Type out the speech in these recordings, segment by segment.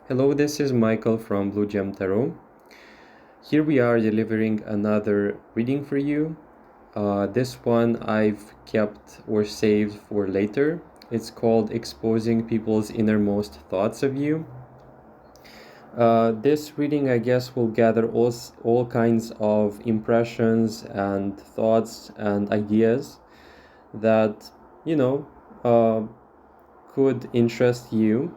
Hello, this is Michael from Blue Gem Tarot. Here we are delivering another reading for you. This one I've kept or saved for later. It's called Exposing People's Innermost Thoughts of You. This reading, I guess, will gather all kinds of impressions and thoughts and ideas that, you know, uh, could interest you.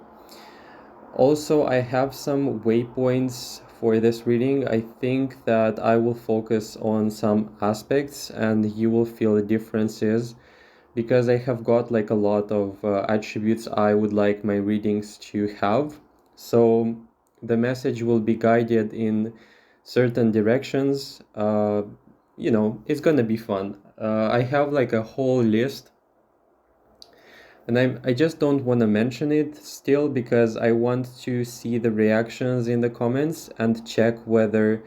Also, I have some waypoints for this reading. I think that I will focus on some aspects and you will feel the differences because I have got like a lot of attributes I would like my readings to have. So the message will be guided in certain directions. It's gonna be fun. I have like a whole list and I just don't want to mention it still because I want to see the reactions in the comments and check whether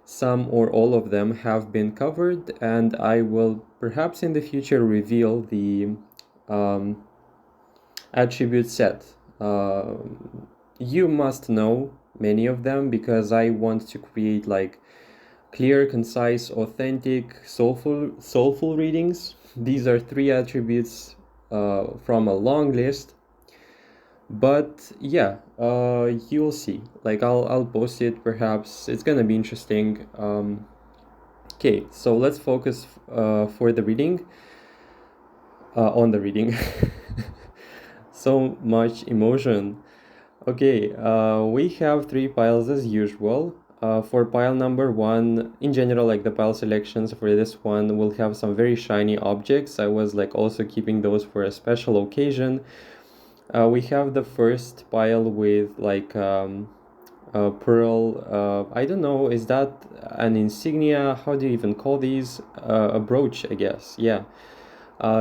some or all of them have been covered, and I will perhaps in the future reveal the um, attribute set. Uh, you must know many of them because I want to create like clear, concise, authentic, soulful readings. These are three attributes from a long list, but yeah, you'll see. Like I'll post it. Perhaps it's gonna be interesting. Okay, so let's focus for the reading on the reading. So much emotion. Okay, we have three piles as usual. For pile number one, in general, like the pile selections for this one will have some very shiny objects. I was like also keeping those for a special occasion. We have the first pile with like a pearl. I don't know, is that an insignia? How do you even call these? A brooch, I guess. Yeah.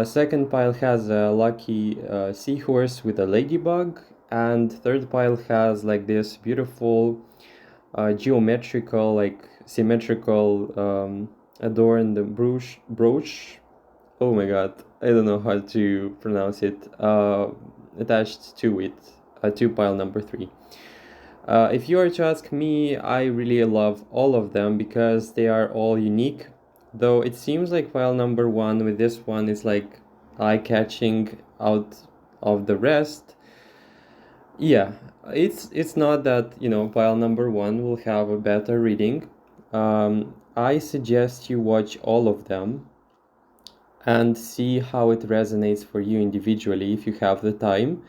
Second pile has a lucky seahorse with a ladybug, and third pile has like this beautiful geometrical, like symmetrical adorned brooch. Oh my god, I don't know how to pronounce it. Attached to it, to pile number three. If you are to ask me, I really love all of them because they are all unique. Though it seems like pile number one with this one is like eye-catching out of the rest. Yeah, it's not that, pile number one will have a better reading. I suggest you watch all of them and see how it resonates for you individually if you have the time.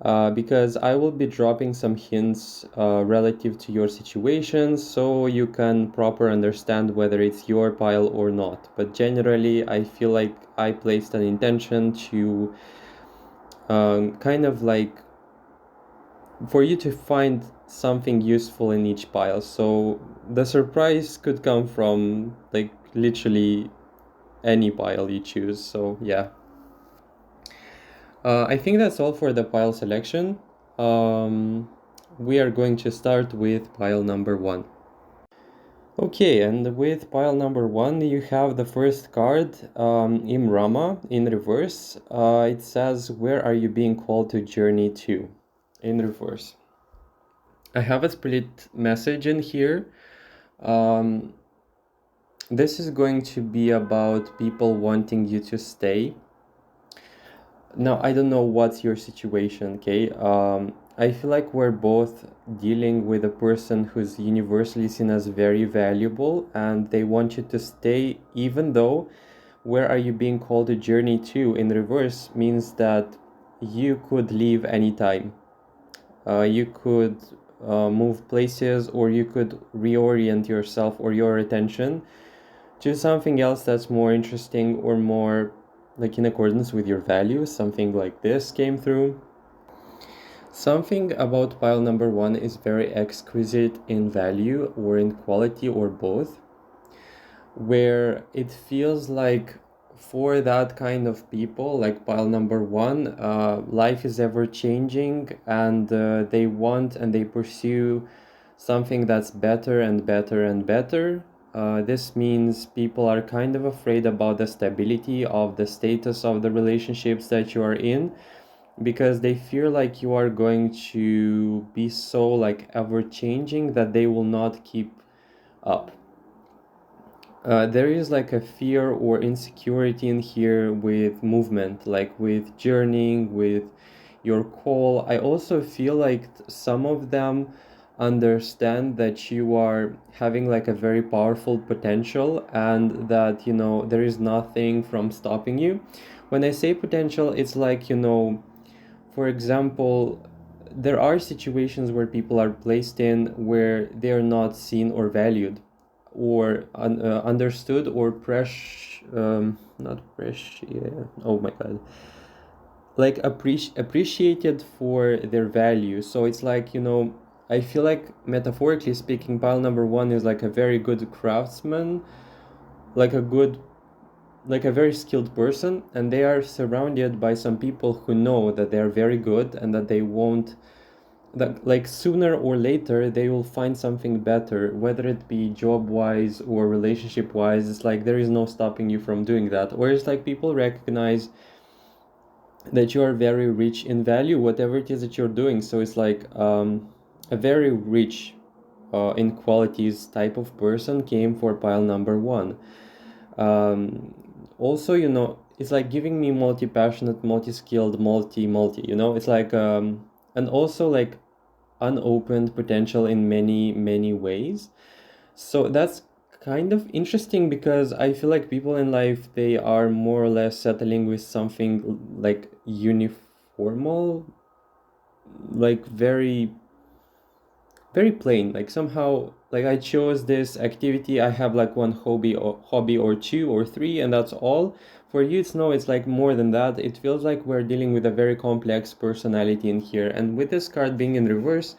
Because I will be dropping some hints relative to your situation so you can proper understand whether it's your pile or not. But generally, I feel like I placed an intention to kind of like for you to find something useful in each pile. So the surprise could come from like literally any pile you choose. So yeah. I think that's all for the pile selection. We are going to start with pile number one. Okay, and with pile number one, you have the first card, Imrama, in reverse. It says, "Where are you being called to journey to?" In reverse. I have a split message in here. This is going to be about people wanting you to stay. Now, I don't know what's your situation, okay? I feel like we're both dealing with a person who's universally seen as very valuable and they want you to stay, even though where are you being called to journey to in reverse means that you could leave anytime. You could move places, or you could reorient yourself or your attention to something else that's more interesting or more like in accordance with your values. Something like this came through. Something about pile number one is very exquisite in value or in quality or both, where it feels like for that kind of people, like pile number one, life is ever changing and they want and they pursue something that's better and better and better. This means people are kind of afraid about the stability of the status of the relationships that you are in, because they fear like you are going to be so like ever changing that they will not keep up. There is like a fear or insecurity in here with movement, like with journeying, with your call. I also feel like some of them understand that you are having like a very powerful potential, and that, there is nothing from stopping you. When I say potential, it's like, for example, there are situations where people are placed in where they are not seen or valued or understood or not oh my god, like appreciated for their value. So it's like, I feel like, metaphorically speaking, pile number one is like a very good craftsman, like a good, like a very skilled person, and they are surrounded by some people who know that they are very good and that they won't, that like sooner or later they will find something better, whether it be job wise or relationship wise. It's like there is no stopping you from doing that. Whereas like people recognize that you are very rich in value, whatever it is that you're doing. So it's like a very rich in qualities type of person came for pile number one. Also, it's like giving me multi-passionate, multi-skilled, multi, it's like and also like unopened potential in many many ways. So that's kind of interesting, because I feel like people in life, they are more or less settling with something like uniformal, like very very plain. Like somehow, like I chose this activity, I have like one hobby or two or three, and that's all. For you, it's like more than that. It feels like we're dealing with a very complex personality in here, and with this card being in reverse,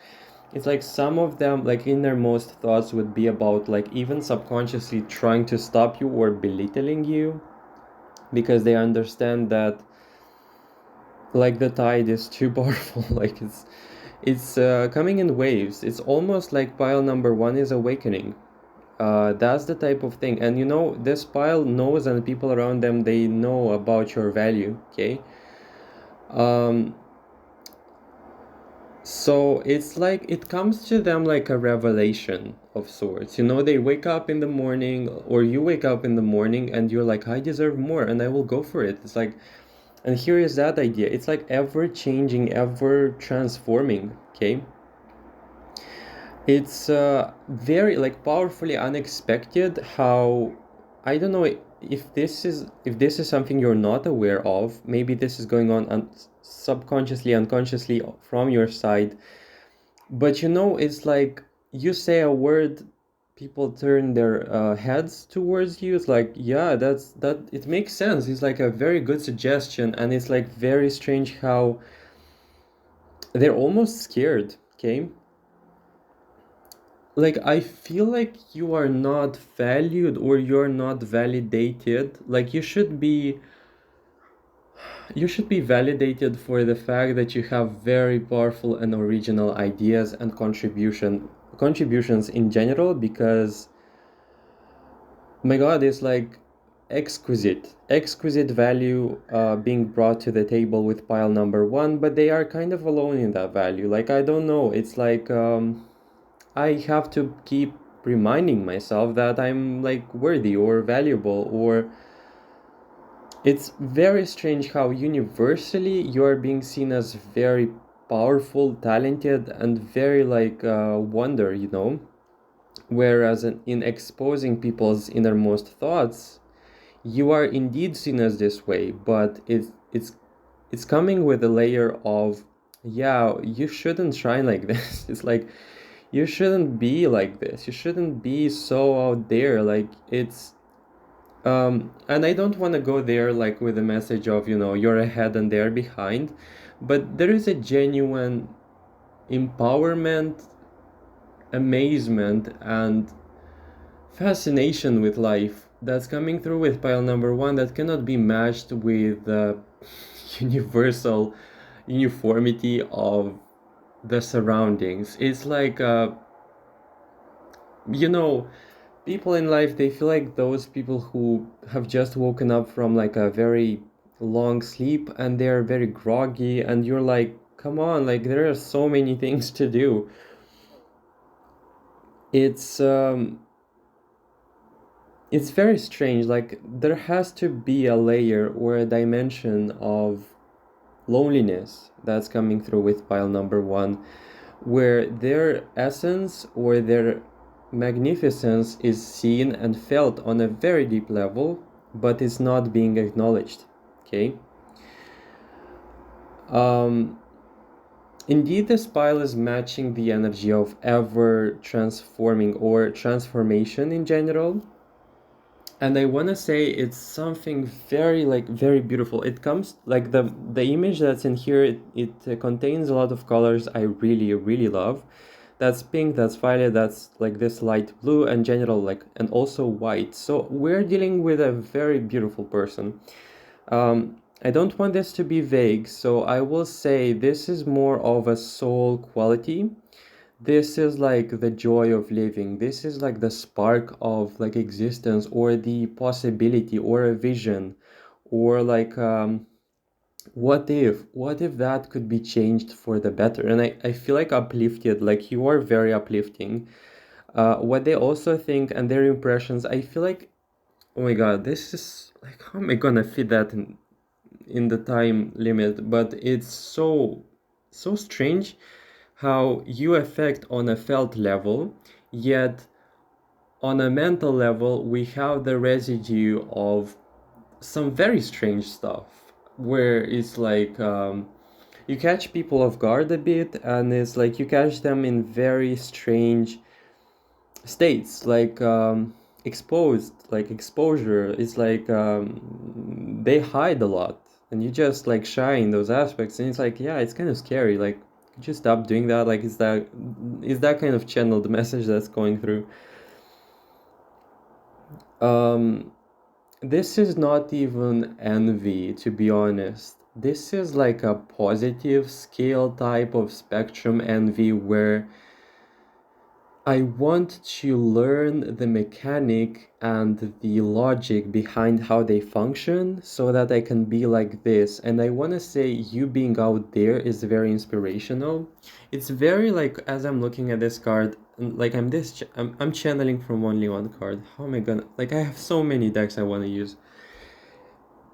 it's like some of them, like innermost thoughts would be about like even subconsciously trying to stop you or belittling you, because they understand that like the tide is too powerful. Like it's coming in waves. It's almost like pile number one is awakening. That's the type of thing. And this pile knows, and people around them, they know about your value. Okay. um So it's like it comes to them like a revelation of sorts. They wake up in the morning, or you wake up in the morning, and you're like, I deserve more and I will go for it. It's like, and here is that idea. It's like ever changing, ever transforming. Okay. It's very like powerfully unexpected how, I don't know if this is something you're not aware of. Maybe this is going on subconsciously, unconsciously from your side. But it's like you say a word, people turn their heads towards you. It's like, yeah, that it makes sense. It's like a very good suggestion, and it's like very strange how they're almost scared. Okay, like I feel like you are not valued or you're not validated. Like you should be validated for the fact that you have very powerful and original ideas and contributions in general, because my god, it's like exquisite value being brought to the table with pile number one, but they are kind of alone in that value. Like I don't know, it's like I have to keep reminding myself that I'm like worthy or valuable. Or it's very strange how universally you're being seen as very powerful, talented, and very like wonder, whereas in exposing people's innermost thoughts, you are indeed seen as this way, but it's coming with a layer of, yeah, you shouldn't shine like this. It's like you shouldn't be like this. You shouldn't be so out there. Like it's and I don't want to go there like with a message of, you're ahead and they're behind, but there is a genuine empowerment, amazement, and fascination with life that's coming through with pile number one that cannot be matched with the universal uniformity of the surroundings. It's like you know people in life, they feel like those people who have just woken up from like a very long sleep and they're very groggy, and you're like, come on, like there are so many things to do. It's it's very strange. Like there has to be a layer or a dimension of loneliness that's coming through with pile number one, where their essence or their magnificence is seen and felt on a very deep level, but is not being acknowledged. Okay. Um, Indeed, the pile is matching the energy of ever transforming or transformation in general. And I want to say it's something very like very beautiful. It comes like the image that's in here, it contains a lot of colors I really really love. That's pink, that's violet, that's like this light blue and general, like, and also white. So we're dealing with a very beautiful person. I don't want this to be vague, so I will say this is more of a soul quality. This is like the joy of living. This is like the spark of like existence or the possibility or a vision or like what if that could be changed for the better? And I feel like uplifted, like you are very uplifting. What they also think and their impressions, I feel like, oh my God, this is like, how am I gonna fit that in the time limit? But it's so strange how you affect on a felt level, yet on a mental level we have the residue of some very strange stuff, where it's like you catch people off guard a bit, and it's like you catch them in very strange states, like exposed, like exposure. It's like they hide a lot, and you just like shy in those aspects, and it's like, yeah, it's kind of scary. Like, could you stop doing that? Like, is that kind of channeled message that's going through? Um, this is not even envy, to be honest. This is like a positive scale type of spectrum envy, where I want to learn the mechanic and the logic behind how they function so that I can be like this. And I want to say you being out there is very inspirational. It's very like, as I'm looking at this card, like I'm channeling from only one card. How am I gonna, like, I have so many decks I want to use.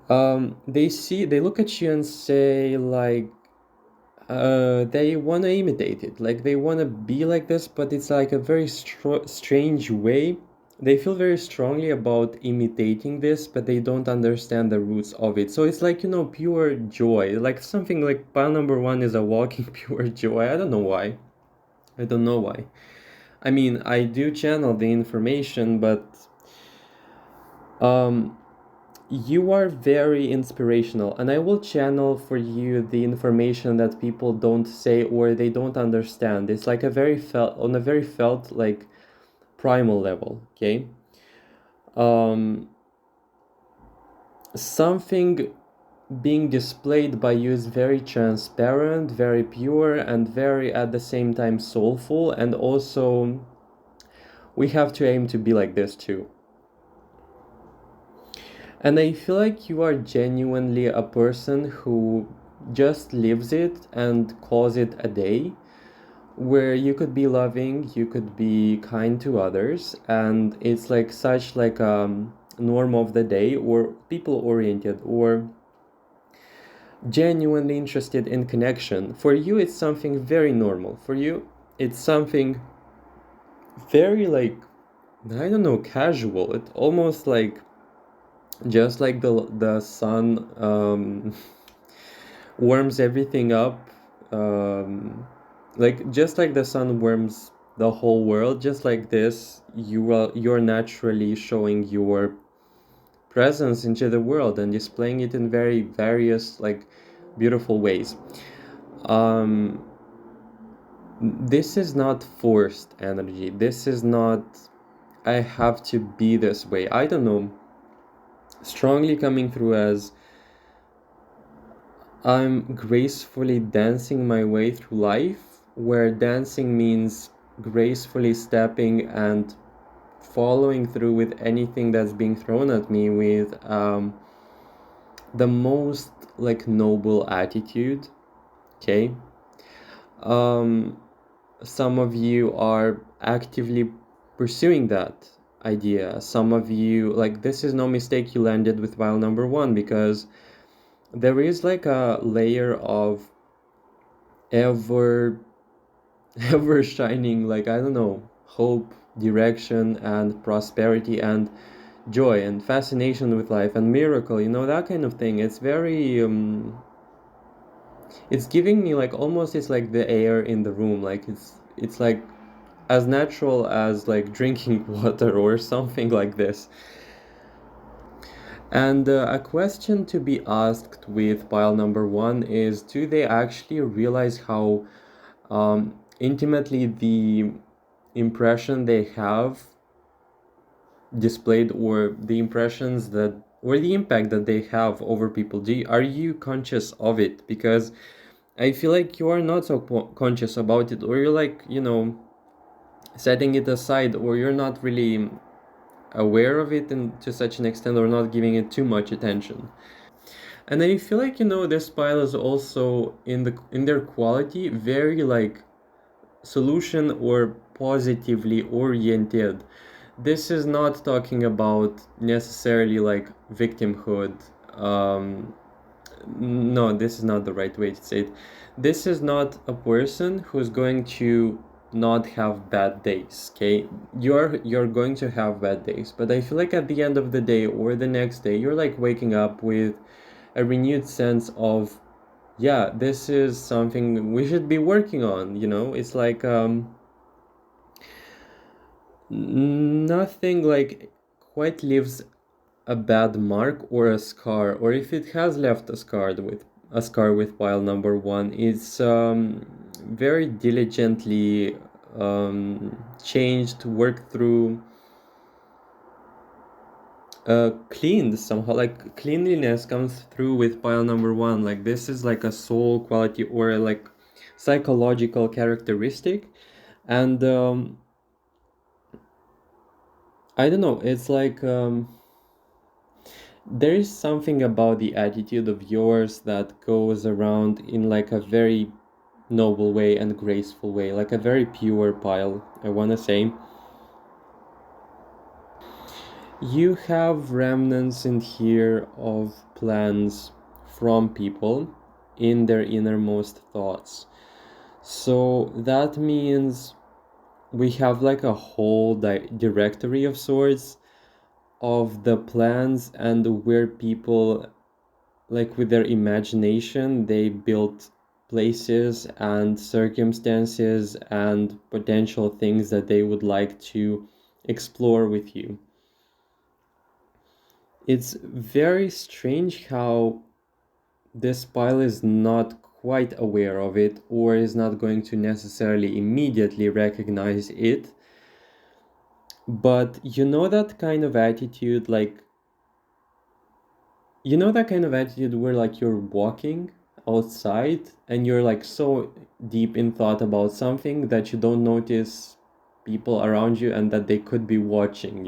They look at you and say like, they want to imitate it, like they want to be like this, but it's like a very strange way. They feel very strongly about imitating this, but they don't understand the roots of it. So it's like, pure joy, like something like pile number one is a walking pure joy. I don't know why. I don't know why. I mean, I do channel the information, but um you are very inspirational, and I will channel for you the information that people don't say or they don't understand. It's like a very felt, on a very felt, like primal level, okay? Um, something being displayed by you is very transparent, very pure, and very at the same time soulful, and also we have to aim to be like this too. And I feel like you are genuinely a person who just lives it and calls it a day, where you could be loving, you could be kind to others, and it's like such like norm of the day, or people oriented, or genuinely interested in connection. For you, it's something very normal. For you, it's something very like, I don't know, casual. It almost like just like the sun warms everything up, like just like the sun warms the whole world, just like this, you're naturally showing your presence into the world and displaying it in very various like beautiful ways. um this is not forced energy. This is not, I have to be this way. I don't know, strongly coming through as I'm gracefully dancing my way through life, where dancing means gracefully stepping and following through with anything that's being thrown at me with the most like noble attitude. Okay. um some of you are actively pursuing that idea. Some of you, like, this is no mistake you landed with file number one, because there is like a layer of ever ever shining, like, I don't know, hope, direction, and prosperity, and joy, and fascination with life, and miracle, that kind of thing. It's very it's giving me like, almost, it's like the air in the room, like it's like as natural as like drinking water or something like this. And a question to be asked with pile number one is, do they actually realize how intimately the impression they have displayed, or the impressions that, or the impact that they have over people? Are you conscious of it? Because I feel like you are not so conscious about it, or you're like, setting it aside, or you're not really aware of it to such an extent, or not giving it too much attention. And I feel like, this pile is also in their quality very like solution or positively oriented. This is not talking about necessarily like victimhood. um no, this is not the right way to say it. This is not a person who's going to not have bad days. Okay, you're going to have bad days, but I feel like at the end of the day or the next day, you're like waking up with a renewed sense of, yeah, this is something we should be working on. It's like nothing like quite leaves a bad mark or a scar, or if it has left a scar with pile number one, it's very diligently changed, worked through, cleaned somehow. Like, cleanliness comes through with pile number one. Like, this is like a soul quality, or a, like, psychological characteristic. And I don't know, it's like there is something about the attitude of yours that goes around in like a very noble way and graceful way, like a very pure pile, I want to say. You have remnants in here of plans from people in their innermost thoughts. So that means we have like a whole directory of sorts of the plans, and where people, like, with their imagination, they built places and circumstances and potential things that they would like to explore with you. It's very strange how this pile is not quite aware of it, or is not going to necessarily immediately recognize it. But that kind of attitude, like, that kind of attitude where, like, you're walking outside and you're like so deep in thought about something that you don't notice people around you, and that they could be watching.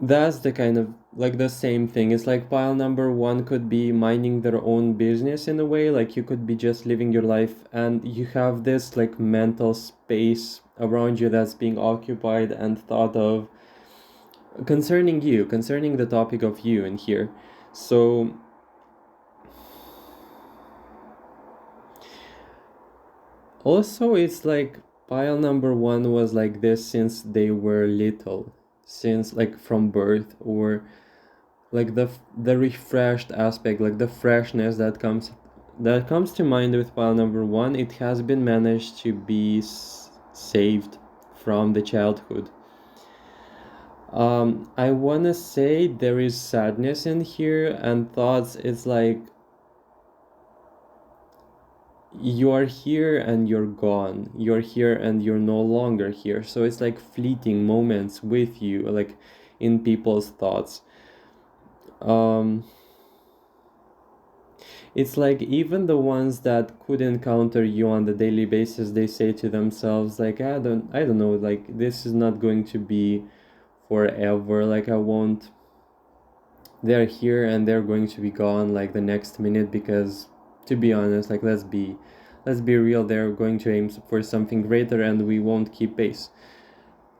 That's the kind of, like, the same thing. It's like pile number one could be minding their own business in a way. Like, you could be just living your life, and you have this like mental space around you that's being occupied and thought of concerning you, concerning the topic of you in here. So also, it's like pile number one was like this since they were little, since like from birth, or like the refreshed aspect, like the freshness that comes to mind with pile number one. It has been managed to be saved from the childhood. I wanna say there is sadness in here and thoughts. It's like you're here and you're gone, you're here and you're no longer here. So it's like fleeting moments with you, like, in people's thoughts. um it's like even the ones that could encounter you on the daily basis, they say to themselves, like, I don't know, like, this is not going to be forever. Like, I won't they're here and they're going to be gone like the next minute, because to be honest, like let's be real, they're going to aim for something greater and we won't keep pace,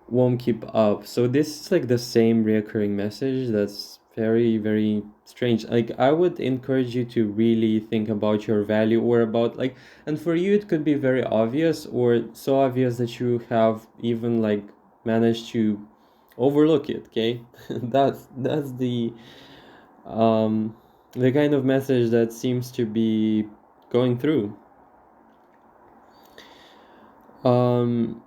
won't keep up. So this is like the same reoccurring message that's very, very strange. Like I would encourage you to really think about your value, or about like, and for you it could be very obvious, or so obvious that you have even like managed to overlook it, okay? That's um the kind of message that seems to be going through. um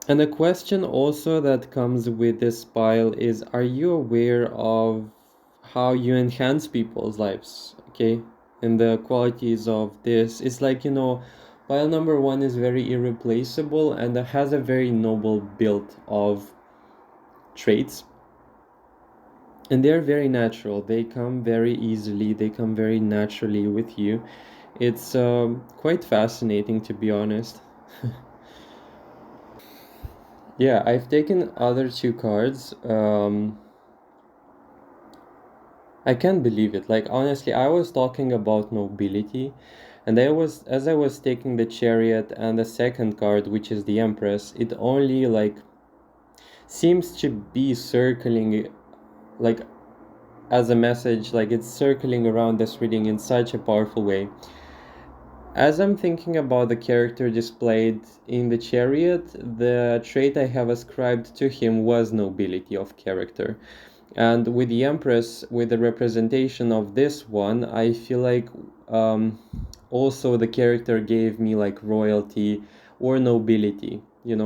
And a question also that comes with this pile is, are you aware of how you enhance people's lives? Okay. And the qualities of this. It's like, pile number one is very irreplaceable and it has a very noble build of traits. And they're very natural. They come very easily. They come very naturally with you. It's quite fascinating, to be honest. Yeah, I've taken other two cards. I can't believe it. Like honestly, I was talking about nobility, and as I was taking the chariot and the second card, which is the Empress, it only like seems to be circling like as a message, like it's circling around this reading in such a powerful way. As I'm thinking about the character displayed in the chariot, the trait I have ascribed to him was nobility of character. And with the Empress, with the representation of this one, I feel like um, also the character gave me like royalty or nobility,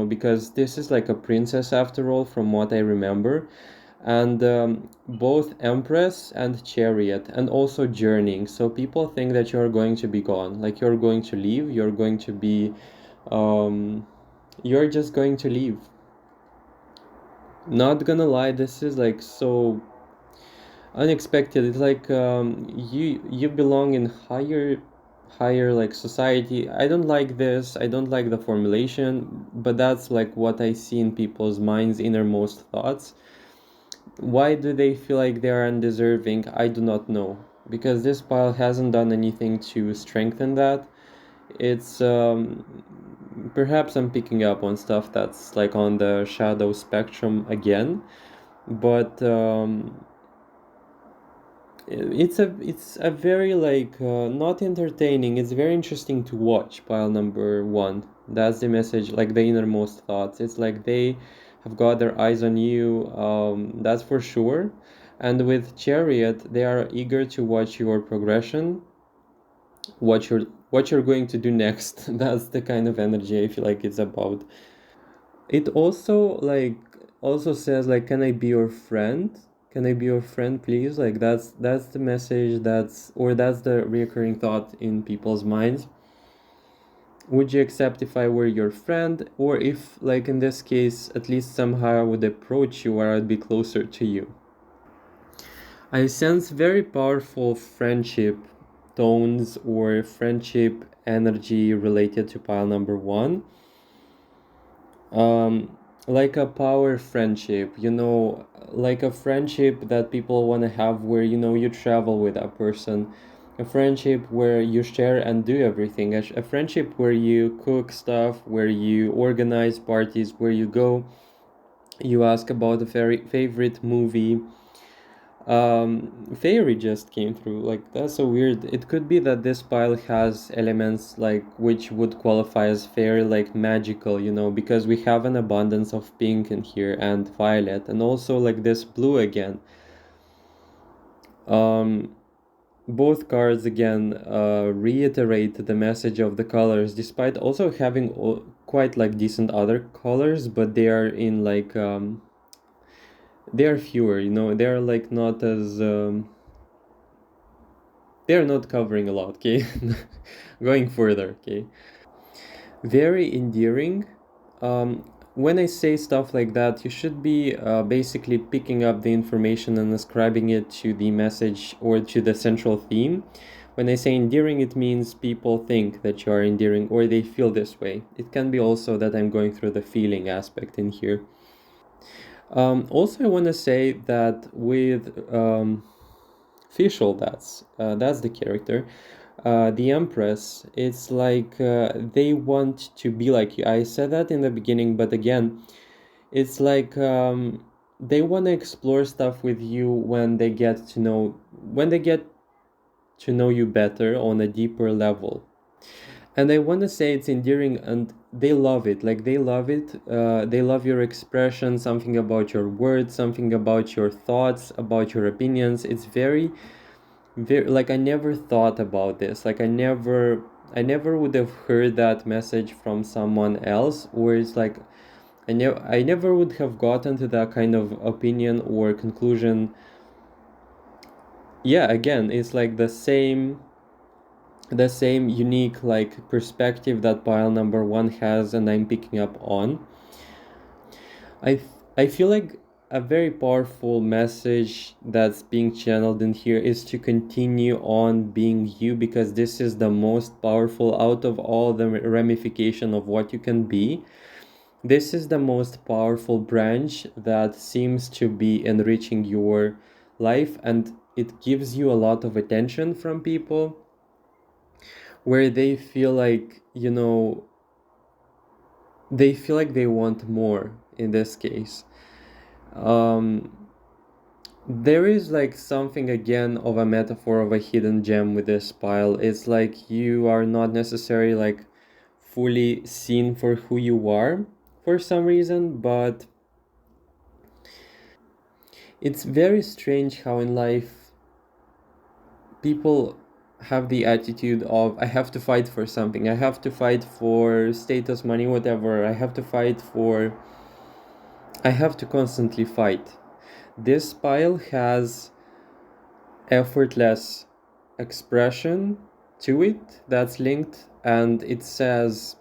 because this is like a princess after all, from what I remember. And both Empress and Chariot, and also journeying. So people think that you're going to be gone, like you're going to leave, um, you're just going to leave. Not gonna lie, this is like so unexpected. It's like you belong in higher like society. I don't like this. I don't like the formulation, but that's like what I see in people's minds, innermost thoughts. Why do they feel like they are undeserving? I do not know, because this pile hasn't done anything to strengthen that. It's perhaps I'm picking up on stuff that's like on the shadow spectrum again, but it's a very like not entertaining, it's very interesting to watch. Pile number one, that's the message, like the innermost thoughts. It's like they have got their eyes on you, that's for sure. And with chariot, they are eager to watch your progression, what you're going to do next. That's the kind of energy I feel like it's about. It also says like, can I be your friend? Can I be your friend, please? Like that's the message, that's the recurring thought in people's minds. Would you accept if I were your friend, or if, like in this case, at least somehow I would approach you, or I'd be closer to you? I sense very powerful friendship tones or friendship energy related to pile number one. um like a power friendship, like a friendship that people want to have, where you travel with a person, a friendship where you share and do everything, a friendship where you cook stuff, where you organize parties, where you go, you ask about a very favorite movie. Fairy just came through. Like that's so weird. It could be that this pile has elements like which would qualify as fairy, like magical, because we have an abundance of pink in here and violet, and also like this blue again. Um, both cards again reiterate the message of the colors, despite also having quite like decent other colors, but they are in like they are fewer. They are like not as they're not covering a lot, okay? Going further, okay? Very endearing. When I say stuff like that, you should be basically picking up the information and ascribing it to the message or to the central theme. When I say endearing, it means people think that you are endearing, or they feel this way. It can be also that I'm going through the feeling aspect in here. Also, I want to say that with Fischl, that's the character, the Empress. It's like they want to be like you. I said that in the beginning, but again, it's like they want to explore stuff with you when they get to know you better on a deeper level. And I want to say it's endearing, and they love it. Like they love it. They love your expression, something about your words, something about your thoughts, about your opinions. It's very like I never thought about this. Like I never would have heard that message from someone else, or it's like I never would have gotten to that kind of opinion or conclusion. Yeah, again, it's like the same unique like perspective that pile number one has, and I'm picking up on. I I feel like a very powerful message that's being channeled in here is to continue on being you, because this is the most powerful out of all the ramification of what you can be. This is the most powerful branch that seems to be enriching your life, and it gives you a lot of attention from people where they feel like, they feel like they want more in this case. Um, there is like something again of a metaphor of a hidden gem with this pile. It's like you are not necessarily like fully seen for who you are for some reason, but it's very strange how in life people have the attitude of I have to fight for something. I have to fight for status, money, whatever. I have to constantly fight. This pile has effortless expression to it that's linked, and it says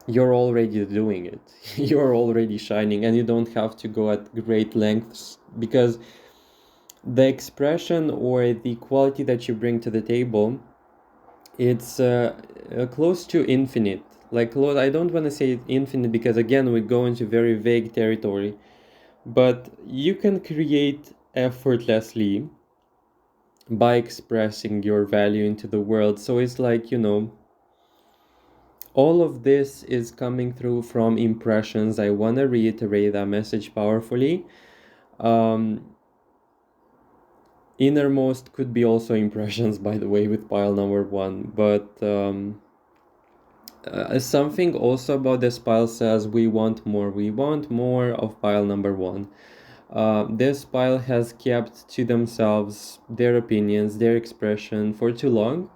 you're already doing it. You're already shining, and you don't have to go at great lengths, because the expression or the quality that you bring to the table, it's close to infinite. Like, I don't want to say infinite because again we go into very vague territory, but you can create effortlessly by expressing your value into the world. So it's like, all of this is coming through from impressions. I want to reiterate that message powerfully. um Innermost could be also impressions, by the way, with pile number one, but something also about this pile says we want more of pile number one. This pile has kept to themselves their opinions, their expression for too long,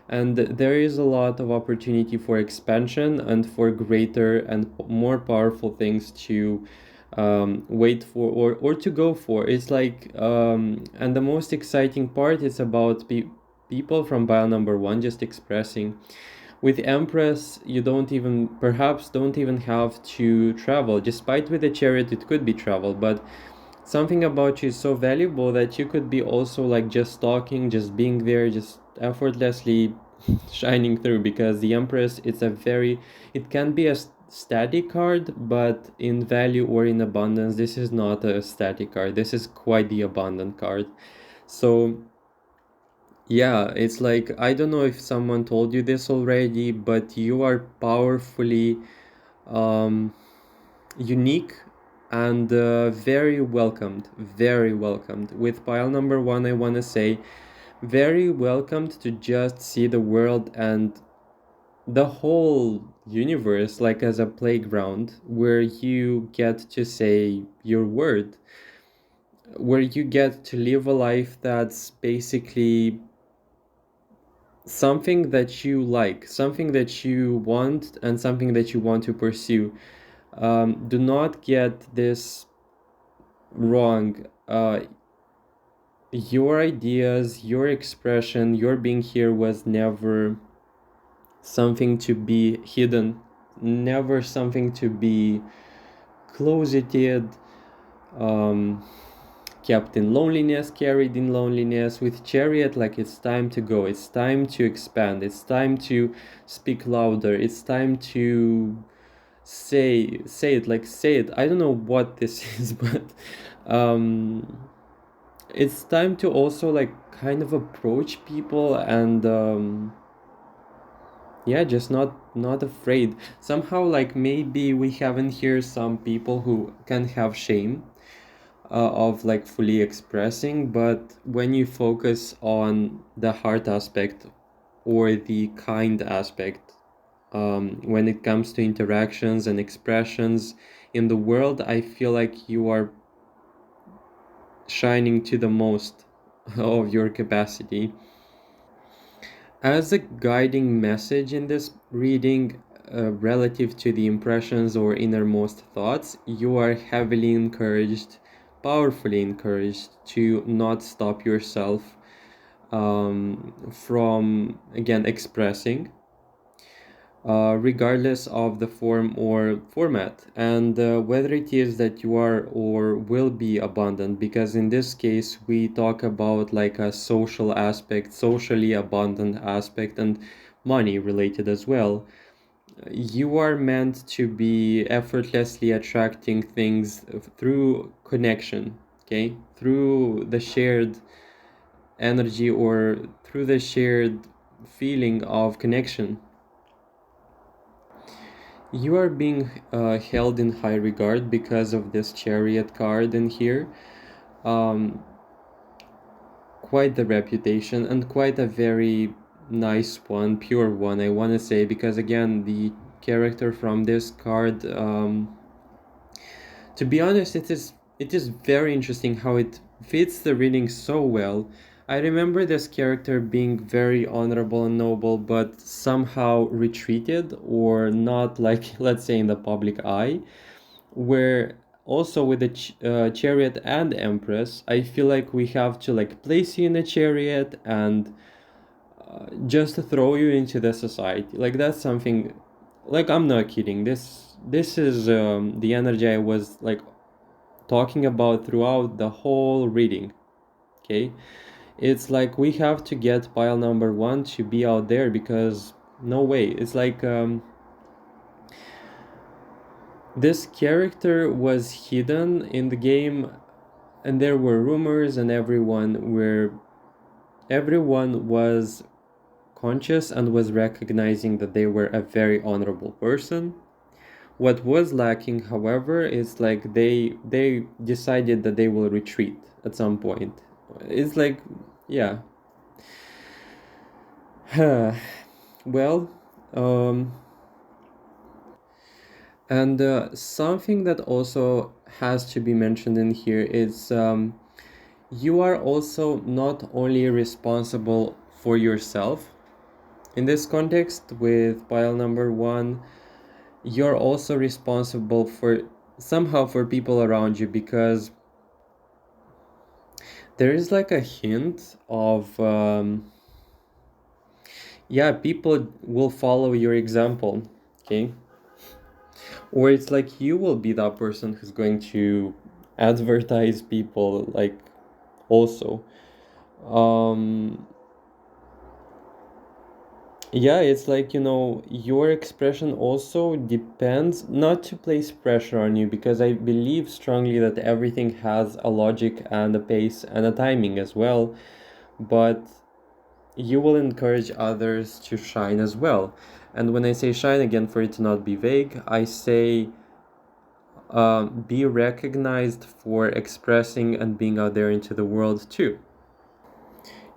and there is a lot of opportunity for expansion and for greater and more powerful things to wait for, or to go for. It's like and the most exciting part is about people from pile number one just expressing. With Empress, you don't even have to travel. Despite with the chariot, it could be travel, but something about you is so valuable that you could be also like just talking, just being there, just effortlessly shining through. Because the Empress, it can be a static card, but in value or in abundance, this is not a static card. This is quite the abundant card. So yeah, it's like, I don't know if someone told you this already, but you are powerfully um, unique and very welcomed. With pile number one, I want to say very welcomed to just see the world and the whole universe like as a playground where you get to say your word, where you get to live a life that's basically something that you like, something that you want, and something that you want to pursue. Do not get this wrong. Your ideas, your expression, your being here was never something to be hidden, never something to be closeted, um, kept in loneliness, carried in loneliness. With Chariot, like, it's time to go, it's time to expand, it's time to speak louder, it's time to say it. I don't know what this is, but um it's time to also like kind of approach people and yeah, just not afraid. Somehow like maybe we have in here some people who can have shame of like fully expressing, but when you focus on the heart aspect or the kind aspect, when it comes to interactions and expressions in the world, I feel like you are shining to the most of your capacity. As a guiding message in this reading, relative to the impressions or innermost thoughts, you are heavily encouraged, powerfully encouraged to not stop yourself from, again, expressing, regardless of the form or format, and whether it is that you are or will be abundant, because in this case we talk about like a social aspect, socially abundant aspect, and money related as well. You are meant to be effortlessly attracting things through connection, okay, through the shared energy or through the shared feeling of connection. You are being held in high regard because of this chariot card in here. Um, Quite the reputation and quite a very nice one, pure one, I want to say, because again, the character from this card, to be honest, it is very interesting how it fits the reading so well. I remember this character being very honorable and noble, but somehow retreated or not like, let's say, in the public eye, where also with the chariot and empress, I feel like we have to like place you in a chariot and just throw you into the society. Like that's something, like I'm not kidding, this is the energy I was like talking about throughout the whole reading. Okay, it's like we have to get pile number one to be out there, because no way, it's like this character was hidden in the game, and there were rumors, and everyone was conscious and was recognizing that they were a very honorable person. What was lacking, however, is like they decided that they will retreat at some point. It's like, yeah. Well, um, and something that also has to be mentioned in here is you are also not only responsible for yourself in this context with pile number one, you're also responsible for somehow for people around you, because there is like a hint of yeah, people will follow your example, okay, or it's like you will be that person who's going to advertise people like also. um yeah, it's like, your expression also depends, not to place pressure on you, because I believe strongly that everything has a logic and a pace and a timing as well, but you will encourage others to shine as well. And when I say shine, again, for it to not be vague, I say be recognized for expressing and being out there into the world too.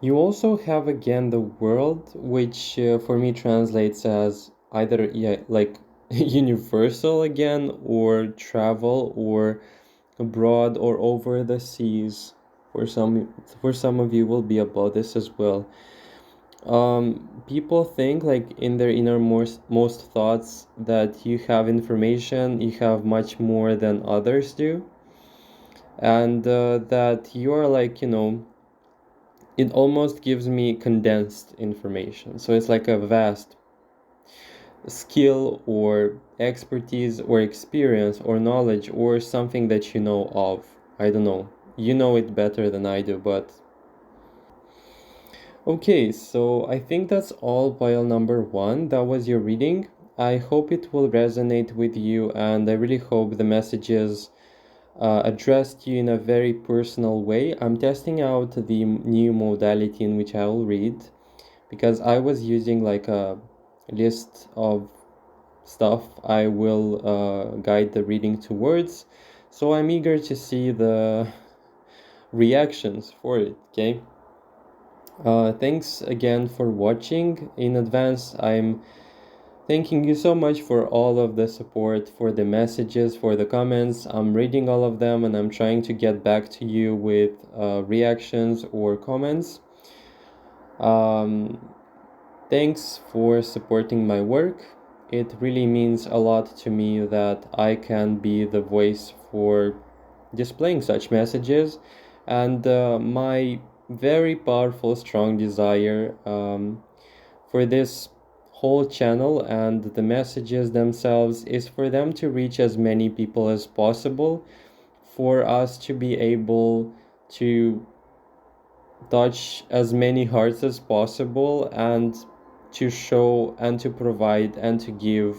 You also have again the world, which for me translates as either, yeah, like universal again, or travel, or abroad, or over the seas. For some of you will be about this as well. People think like in their innermost most thoughts that you have information, you have much more than others do, and that you are like, it almost gives me condensed information. So it's like a vast skill or expertise or experience or knowledge or something that you know of. I don't know. You know it better than I do, but okay, so I think that's all pile number one. That was your reading. I hope it will resonate with you, and I really hope the messages addressed you in a very personal way. I'm testing out the new modality in which I will read, because I was using like a list of stuff I will guide the reading towards. So I'm eager to see the reactions for it, okay? Thanks again for watching. In advance, I'm thanking you so much for all of the support, for the messages, for the comments. I'm reading all of them and I'm trying to get back to you with reactions or comments. Thanks for supporting my work. It really means a lot to me that I can be the voice for displaying such messages, and my very powerful, strong desire for this whole channel and the messages themselves is for them to reach as many people as possible, for us to be able to touch as many hearts as possible, and to show and to provide and to give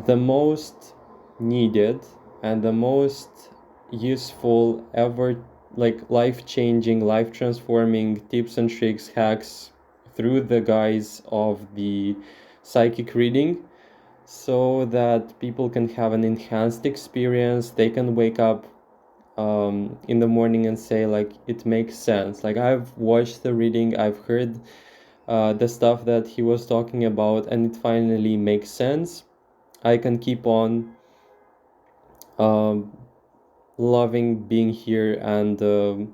the most needed and the most useful ever, like life-changing, life-transforming tips and tricks, hacks through the guise of the psychic reading, so that people can have an enhanced experience. They can wake up in the morning and say like, it makes sense, like I've watched the reading, I've heard the stuff that he was talking about, and it finally makes sense. I can keep on um, loving being here, and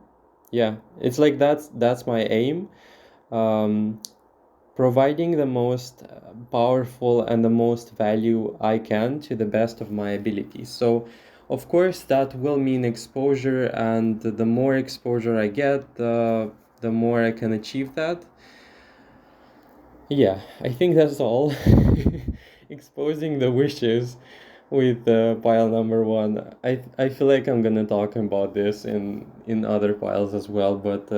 yeah, it's like that's my aim, um, providing the most powerful and the most value I can to the best of my abilities. So of course that will mean exposure, and the more exposure I get, the more I can achieve that. Yeah, I think that's all. Exposing the wishes with pile number one. I feel like I'm gonna talk about this in other piles as well, but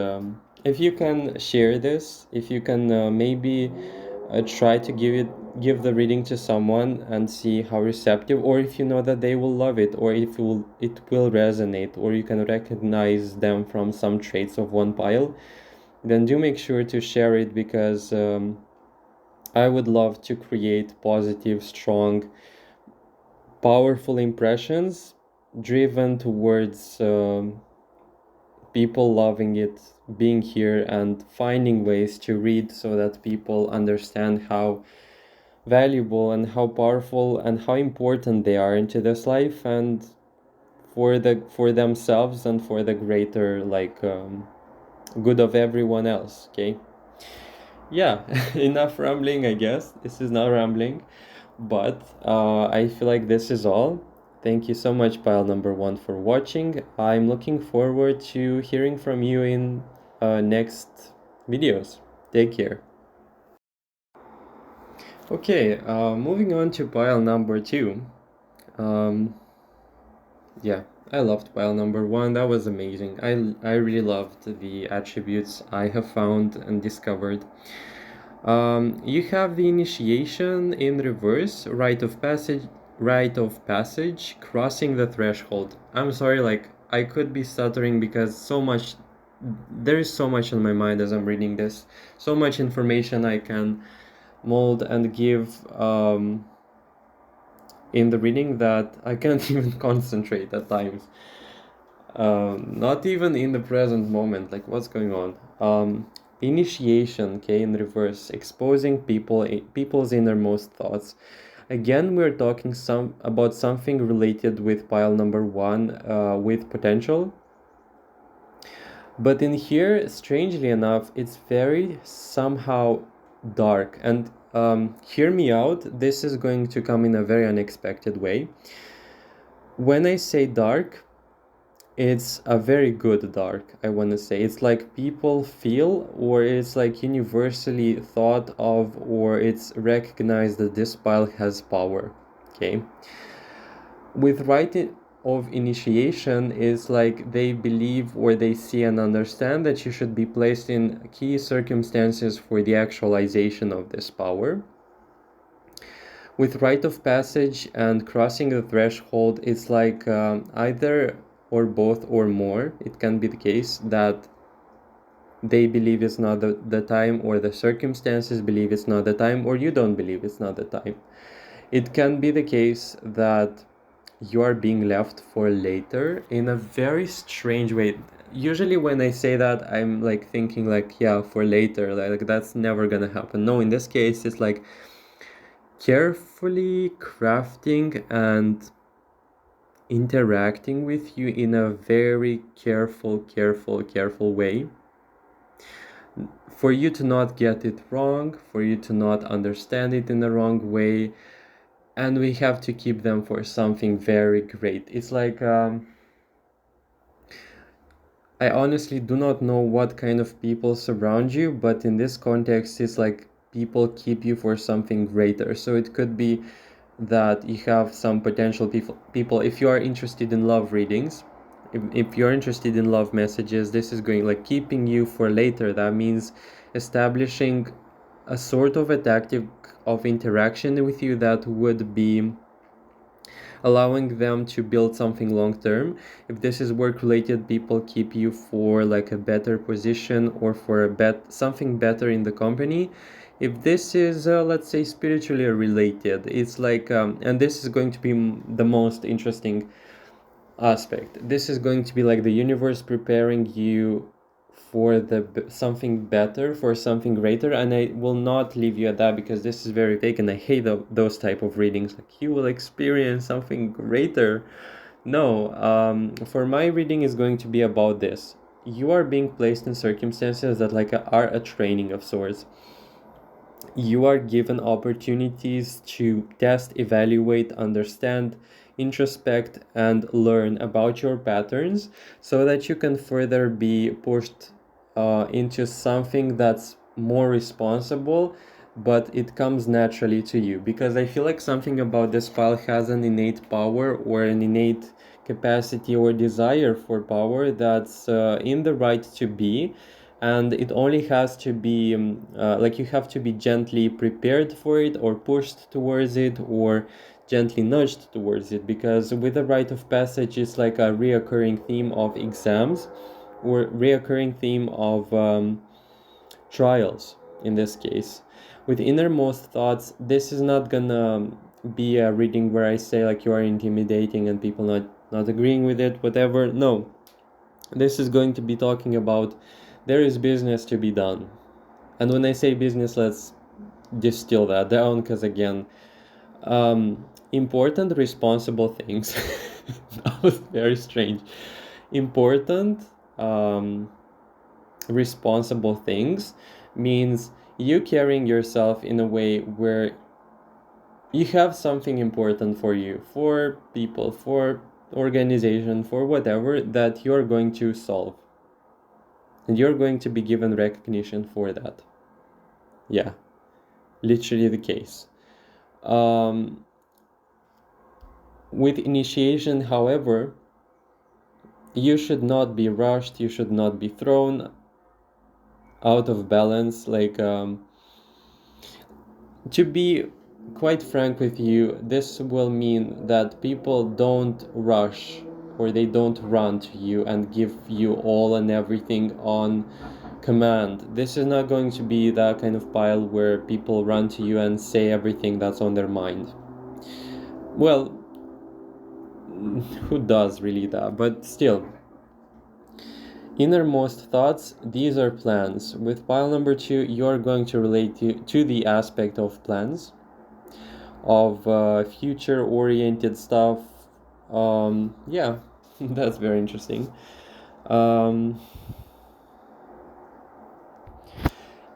if you can share this, if you can maybe try to give the reading to someone and see how receptive, or if you know that they will love it, or if it will resonate, or you can recognize them from some traits of one pile, then do make sure to share it, because I would love to create positive, strong, powerful impressions driven towards people loving it, being here, and finding ways to read so that people understand how valuable and how powerful and how important they are into this life, and for themselves and for the greater good of everyone else. Okay, yeah. Enough rambling, I guess. This is not rambling, but I feel like this is all. Thank you so much, pile number one, for watching. I'm looking forward to hearing from you in next videos. Take care. Okay, moving on to pile number two. Um, yeah, I loved pile number one. That was amazing. I really loved the attributes I have found and discovered. You have the initiation in reverse, rite of passage, crossing the threshold. I'm sorry, like I could be stuttering because there is so much on my mind as I'm reading this, so much information I can mold and give in the reading that I can't even concentrate at times. Not even in the present moment, like what's going on. Initiation, okay, in reverse, exposing people's innermost thoughts. Again, we're talking about something related with pile number one, with potential. But in here, strangely enough, it's very somehow dark. And hear me out, this is going to come in a very unexpected way. When I say dark, it's a very good dark, I want to say. It's like people feel, or it's like universally thought of, or it's recognized that this pile has power, okay? With rite of initiation is like they believe, or they see and understand that you should be placed in key circumstances for the actualization of this power. With rite of passage and crossing the threshold, it's like either or both or more. It can be the case that they believe it's not the time, or the circumstances believe it's not the time, or you don't believe it's not the time. It can be the case that you are being left for later in a very strange way. Usually when I say that, I'm like thinking like, yeah, for later, like that's never gonna happen. No, in this case, it's like carefully crafting and interacting with you in a very careful way, for you to not get it wrong, for you to not understand it in the wrong way. And we have to keep them for something very great. It's like I honestly do not know what kind of people surround you, but in this context, it's like people keep you for something greater. So it could be that you have some potential people, if you are interested in love readings, if you're interested in love messages, this is going like keeping you for later. That means establishing a sort of a tactic of interaction with you that would be allowing them to build something long term. If this is work related, people keep you for like a better position or for something better in the company. If this is let's say spiritually related, it's like and this is going to be the most interesting aspect. This is going to be like the universe preparing you for something better, for something greater. And I will not leave you at that, because this is very vague and I hate those type of readings, like you will experience something greater. No, for my reading is going to be about this. You are being placed in circumstances that like are a training of sorts. You are given opportunities to test, evaluate, understand, introspect, and learn about your patterns, so that you can further be pushed into something that's more responsible, but it comes naturally to you. Because I feel like something about this file has an innate power, or an innate capacity or desire for power, that's in the right to be. And it only has to be like you have to be gently prepared for it, or pushed towards it, or gently nudged towards it. Because with the rite of passage, it's like a reoccurring theme of exams, or reoccurring theme of trials in this case. With innermost thoughts, this is not gonna be a reading where I say like you are intimidating and people not agreeing with it, whatever. No, this is going to be talking about there is business to be done. And when I say business, let's distill that down, because again, important responsible things. That was very strange. Important responsible things means you carrying yourself in a way where you have something important for you, for people, for organization, for whatever, that you're going to solve, and you're going to be given recognition for that. Yeah, literally the case. With initiation, however, you should not be rushed, you should not be thrown out of balance. Like, to be quite frank with you, this will mean that people don't rush, or they don't run to you and give you all and everything on command. This is not going to be that kind of pile where people run to you and say everything that's on their mind. Well, who does really that? But still, innermost thoughts, these are plans. With pile number 2, you're going to relate to the aspect of plans, of future oriented stuff. Yeah, that's very interesting.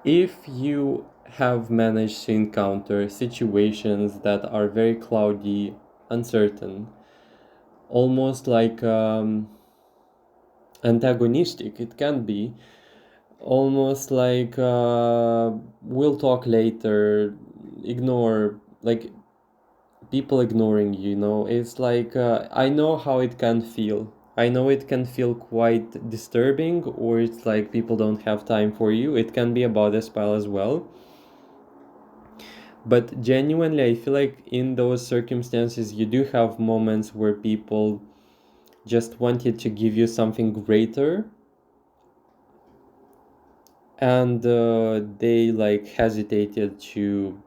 If you have managed to encounter situations that are very cloudy, uncertain, almost like antagonistic, it can be almost like we'll talk later, ignore, like people ignoring you, it's like I know how it can feel. I know it can feel quite disturbing, or it's like people don't have time for you. It can be about this spell as well. But genuinely, I feel like in those circumstances, you do have moments where people just wanted to give you something greater, and they like hesitated to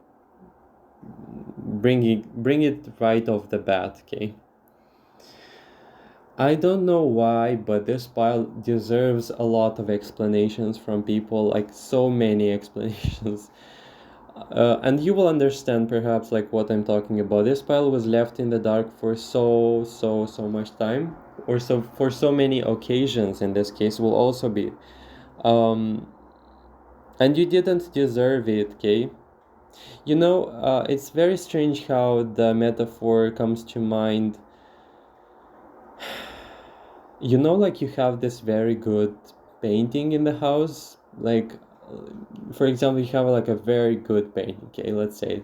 bring it right off the bat. Okay, I don't know why, but this pile deserves a lot of explanations from people, like so many explanations. And you will understand perhaps like what I'm talking about. This pile was left in the dark for so much time, or so for so many occasions in this case will also be. Um, and you didn't deserve it, okay? It's very strange how the metaphor comes to mind. Like you have this very good painting in the house, like, for example, you have like a very good painting, okay, let's say,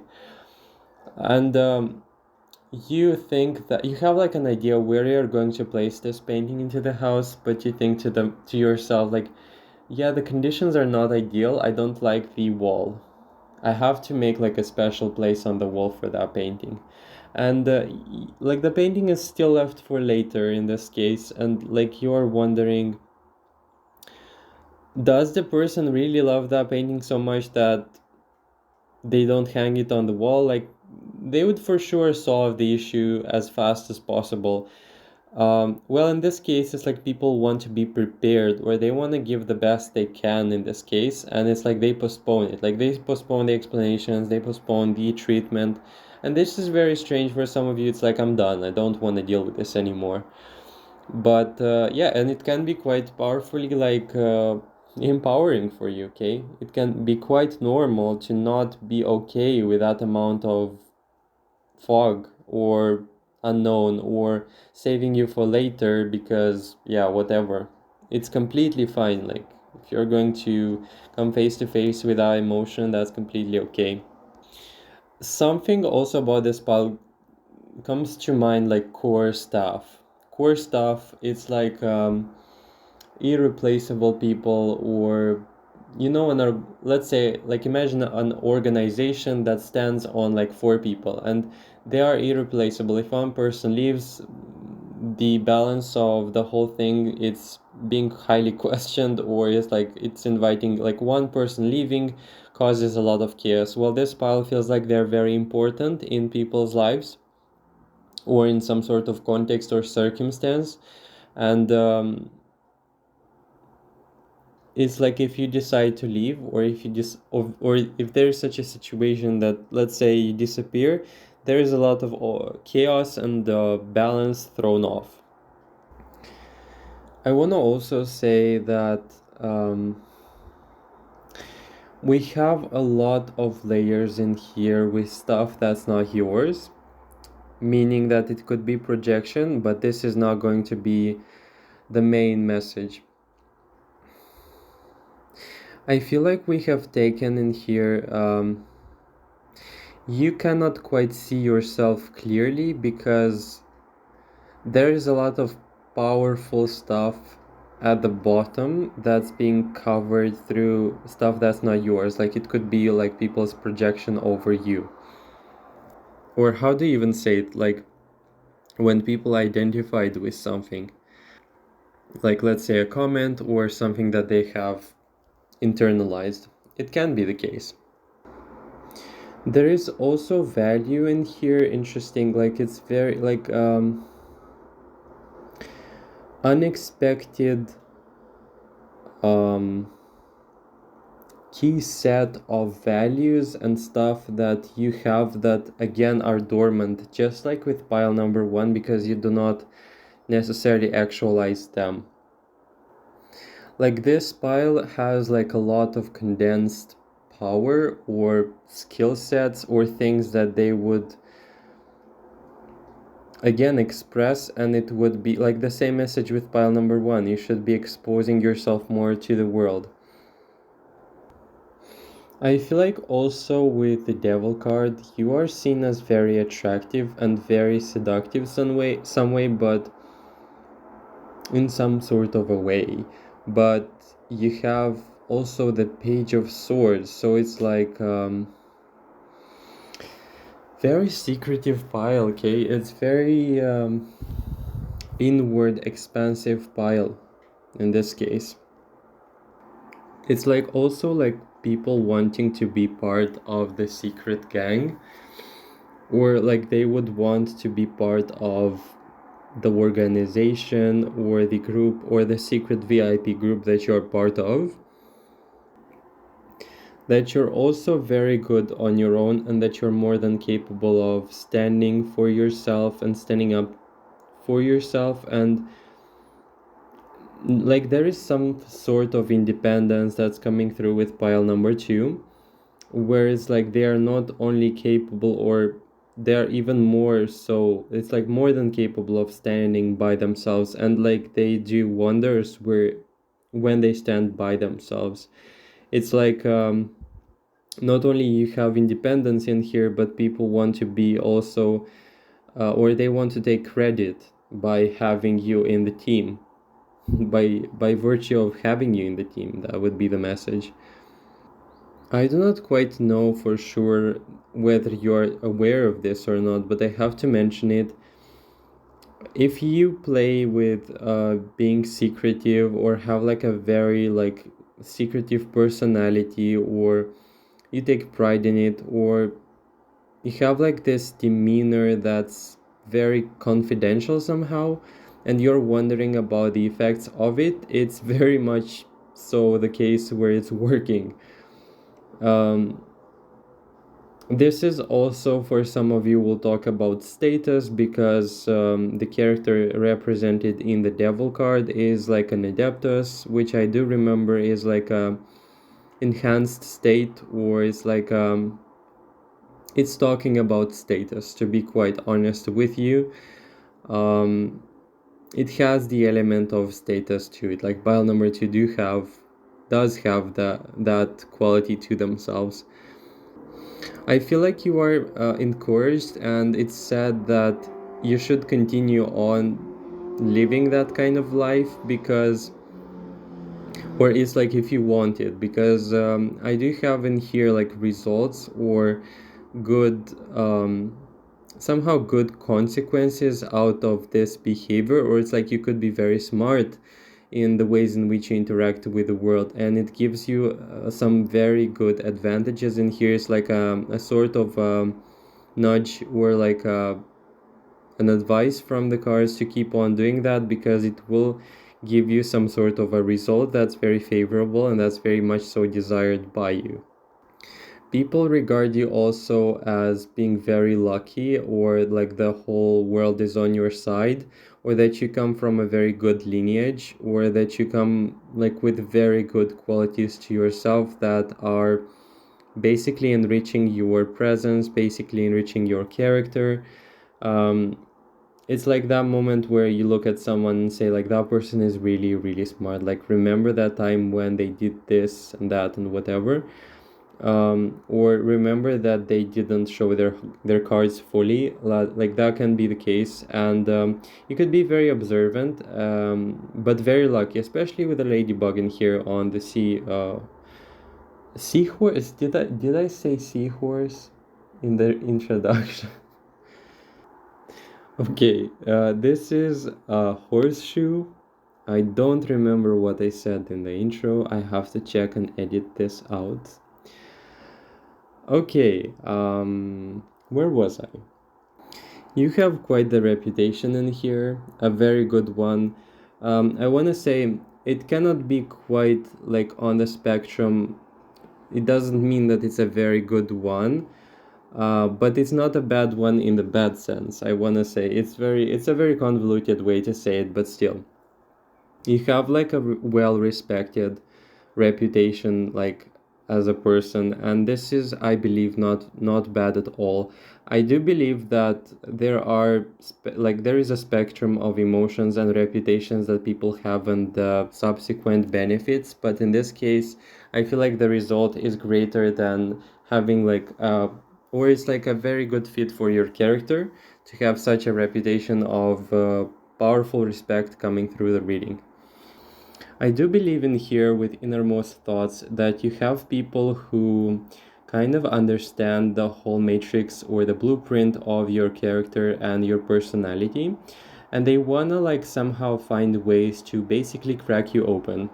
and you think that you have like an idea where you're going to place this painting into the house, but you think to yourself like, yeah, the conditions are not ideal. I don't like the wall. I have to make like a special place on the wall for that painting. And like the painting is still left for later in this case, and like you are wondering, does the person really love that painting so much that they don't hang it on the wall? Like, they would for sure solve the issue as fast as possible. Well, in this case, it's like people want to be prepared, or they want to give the best they can in this case, and it's like they postpone it. Like they postpone the explanations, they postpone the treatment, and this is very strange for some of you. It's like, I'm done. I don't want to deal with this anymore. But yeah, and it can be quite powerfully like empowering for you. Okay, it can be quite normal to not be okay with that amount of fog or unknown or saving you for later, because yeah, whatever, it's completely fine. Like if you're going to come face to face with that emotion, that's completely okay. Something also about this pile comes to mind, like core staff. It's like irreplaceable people, or let's say, like, imagine an organization that stands on like four people, and they are irreplaceable. If one person leaves, the balance of the whole thing, it's being highly questioned, or it's like it's inviting, like, one person leaving causes a lot of chaos. Well, this pile feels like they're very important in people's lives, or in some sort of context or circumstance. And it's like if you decide to leave, or if you just or if there is such a situation that, let's say, you disappear, there is a lot of chaos and balance thrown off. I want to also say that we have a lot of layers in here with stuff that's not yours, meaning that it could be projection, but this is not going to be the main message. I feel like we have taken in here, you cannot quite see yourself clearly because there is a lot of powerful stuff at the bottom that's being covered through stuff that's not yours. Like it could be like people's projection over you. Or how do you even say it? Like when people identified with something, like let's say a comment or something that they have internalized. It can be the case. There is also value in here, interesting, like it's very like unexpected um key set of values and stuff that you have that again are dormant, just like with pile number one, because you do not necessarily actualize them. Like this pile has like a lot of condensed power or skill sets or things that they would again express, and it would be like the same message with pile number one. You should be exposing yourself more to the world. I feel like also with the devil card, you are seen as very attractive and very seductive some way, but in some sort of a way. But you have also the page of swords, so it's like Very secretive pile, okay? It's very inward, expansive pile in this case. It's like also like people wanting to be part of the secret gang, or like they would want to be part of the organization or the group or the secret VIP group that you're part of. That you're also very good on your own and that you're more than capable of standing for yourself and standing up for yourself, and like there is some sort of independence that's coming through with pile number 2, whereas like they are not only capable, or they're even more so, it's like more than capable of standing by themselves, and like they do wonders where when they stand by themselves. It's like not only you have independence in here, but people want to be also or they want to take credit by having you in the team, by virtue of having you in the team. That would be the message. I do not quite know for sure whether you're aware of this or not, but I have to mention it. If you play with being secretive, or have like a very like secretive personality, or you take pride in it, or you have like this demeanor that's very confidential somehow, and you're wondering about the effects of it, it's very much so the case where it's working. um, this is also for some of you, we'll talk about status, because the character represented in the devil card is like an adeptus, which I do remember is like a enhanced state, or it's like it's talking about status, to be quite honest with you. um, it has the element of status to it, like bile number 2 does have that quality to themselves. I feel like you are encouraged, and it's said that you should continue on living that kind of life, because, or it's like if you want it, because I do have in here like results, or good somehow good consequences out of this behavior, or it's like you could be very smart in the ways in which you interact with the world, and it gives you some very good advantages in here. It's like a sort of nudge, or like an advice from the cards to keep on doing that, because it will give you some sort of a result that's very favorable and that's very much so desired by you. People regard you also as being very lucky, or like the whole world is on your side, or that you come from a very good lineage, or that you come like with very good qualities to yourself that are basically enriching your presence, basically enriching your character. um, it's like that moment where you look at someone and say like that person is really really smart, like remember that time when they did this and that and whatever. Or remember that they didn't show their cards fully, like that can be the case. And you could be very observant, but very lucky, especially with the ladybug in here on the seahorse. Did I say seahorse in the introduction? Okay, this is a horseshoe. I don't remember what I said in the intro. I have to check and edit this out. Okay, where was I? You have quite the reputation in here, a very good one. I want to say it cannot be quite like on the spectrum. It doesn't mean that it's a very good one, but it's not a bad one in the bad sense. I want to say it's a very convoluted way to say it, but still, you have like a well respected reputation, like as a person, and this is, I believe, not bad at all. I do believe that there are like there is a spectrum of emotions and reputations that people have, and subsequent benefits, but in this case I feel like the result is greater than having like or it's like a very good fit for your character to have such a reputation of powerful respect coming through the reading. I do believe in here with innermost thoughts that you have people who kind of understand the whole matrix or the blueprint of your character and your personality, and they wanna like somehow find ways to basically crack you open.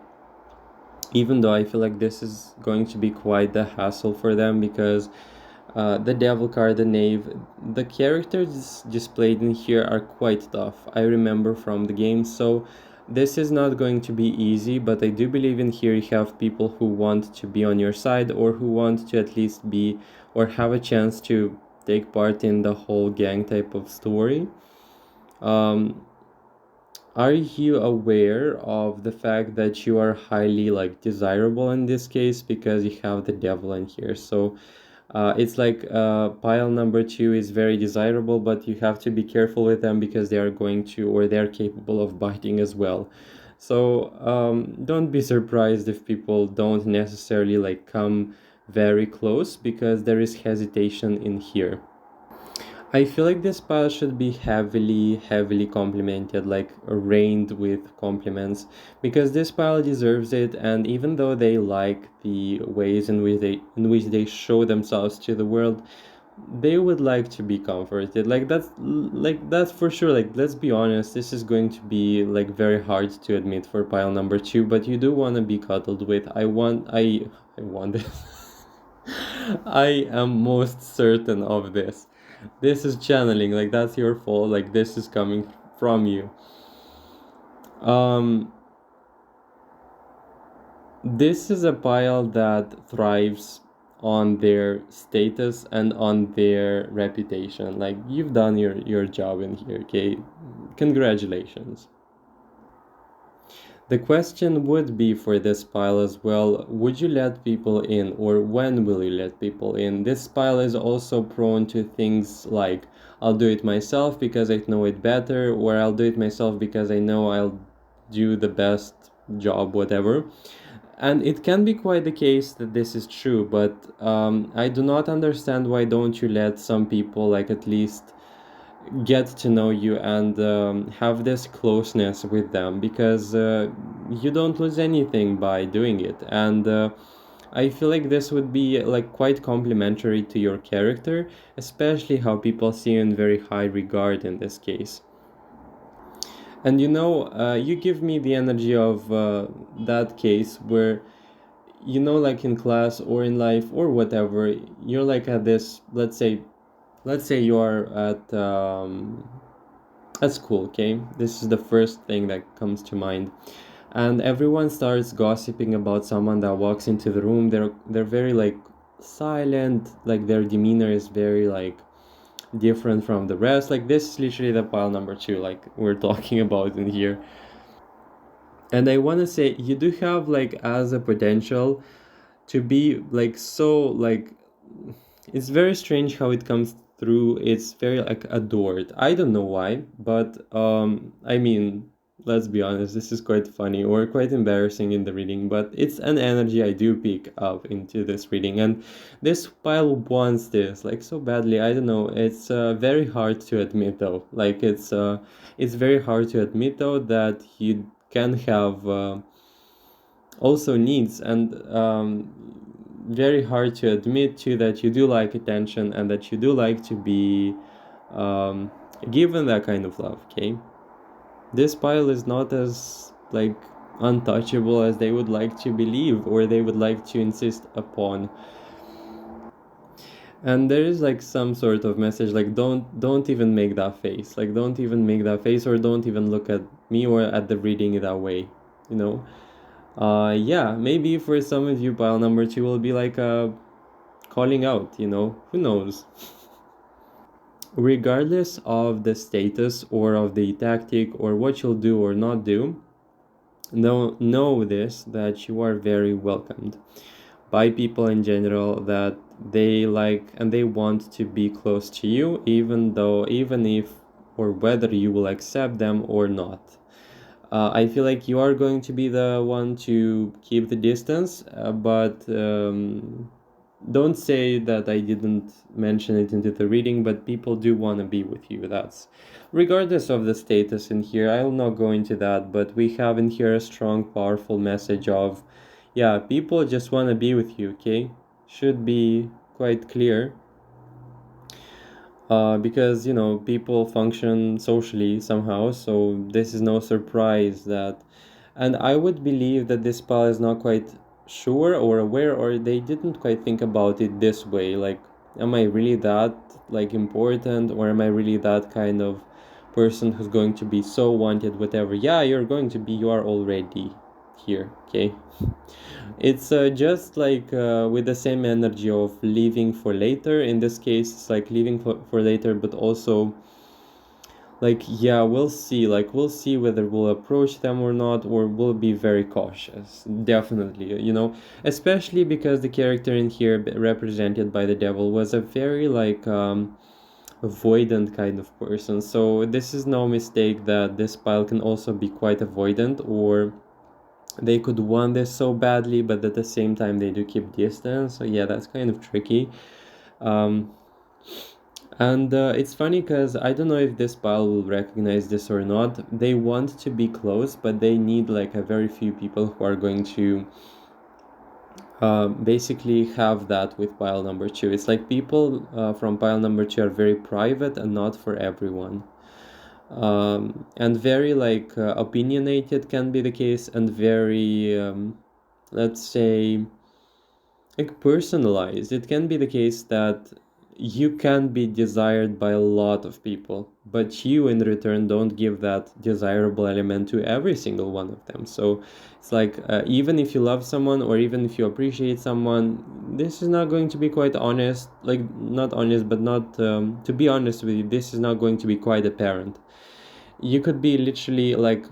Even though I feel like this is going to be quite the hassle for them, because the devil card, the knave, the characters displayed in here are quite tough. I remember from the game, so this is not going to be easy, but I do believe in here you have people who want to be on your side, or who want to at least be or have a chance to take part in the whole gang type of story. Um, are you aware of the fact that you are highly like desirable in this case because you have the devil in here? So it's like pile number two is very desirable, but you have to be careful with them because they are going to, or they're capable of biting as well. So don't be surprised if people don't necessarily like come very close, because there is hesitation in here. I feel like this pile should be heavily complimented, like rained with compliments, because this pile deserves it. And even though they like the ways in which they show themselves to the world, they would like to be comforted. Like that's for sure. Like, let's be honest, this is going to be like very hard to admit for pile number two, but you do want to be cuddled with. I want this. I am most certain of this. This is channeling, like that's your fault, like this is coming from you. Um, this is a pile that thrives on their status and on their reputation. Like, you've done your job in here, okay? Congratulations. The question would be for this pile as well, would you let people in, or when will you let people in? This pile is also prone to things like, I'll do it myself because I know it better, or I'll do it myself because I know I'll do the best job, whatever. And it can be quite the case that this is true, but I do not understand why don't you let some people like at least get to know you and have this closeness with them, because you don't lose anything by doing it. And I feel like this would be like quite complimentary to your character, especially how people see you in very high regard in this case. And you give me the energy of that case where, like in class or in life or whatever, you're like at this, let's say you are at school, okay? This is the first thing that comes to mind. And everyone starts gossiping about someone that walks into the room. They're very like silent, like their demeanor is very like different from the rest. Like, this is literally the pile number two, like we're talking about in here. And I want to say you do have like as a potential to be like so like, it's very strange how it comes through. It's very like adored. I don't know why, but I mean, let's be honest, this is quite funny or quite embarrassing in the reading, but it's an energy I do pick up into this reading. And this pile wants this like so badly. I don't know, it's very hard to admit though. Like, it's very hard to admit though that you can have also needs, and very hard to admit to that you do like attention and that you do like to be um, given that kind of love. Okay, this pile is not as like untouchable as they would like to believe, or they would like to insist upon. And there is like some sort of message like, don't even make that face, like don't even make that face, or don't even look at me or at the reading that way, you know. Yeah, maybe for some of you, pile number two will be like calling out, who knows? Regardless of the status or of the tactic or what you'll do or not do, know this, that you are very welcomed by people in general, that they like and they want to be close to you, even if or whether you will accept them or not. I feel like you are going to be the one to keep the distance, but don't say that I didn't mention it into the reading, but people do want to be with you. That's regardless of the status in here. I'll not go into that, but we have in here a strong, powerful message of, yeah, people just want to be with you, okay? Should be quite clear, because people function socially somehow, so this is no surprise that. And I would believe that this pal is not quite sure or aware, or they didn't quite think about it this way, like, am I really that, like, important, or am I really that kind of person who's going to be so wanted, whatever. Yeah, you're going to be, you are already here, okay. It's just like with the same energy of leaving for later. In this case, it's like leaving for later, but also like, yeah, we'll see. Like, we'll see whether we'll approach them or not, or we'll be very cautious. Definitely, especially because the character in here, represented by the devil, was a very like avoidant kind of person. So this is no mistake that this pile can also be quite avoidant, or they could want this so badly, but at the same time they do keep distance. So yeah, that's kind of tricky. Um, and it's funny because I don't know if this pile will recognize this or not. They want to be close, but they need like a very few people who are going to basically have that with pile number two. It's like people from pile number two are very private and not for everyone. And very like opinionated can be the case, and very let's say like personalized. It can be the case that you can be desired by a lot of people, but you in return don't give that desirable element to every single one of them. So it's like even if you love someone, or even if you appreciate someone, this is not going to be quite honest, like not honest, but not to be honest with you, this is not going to be quite apparent. You could be literally like,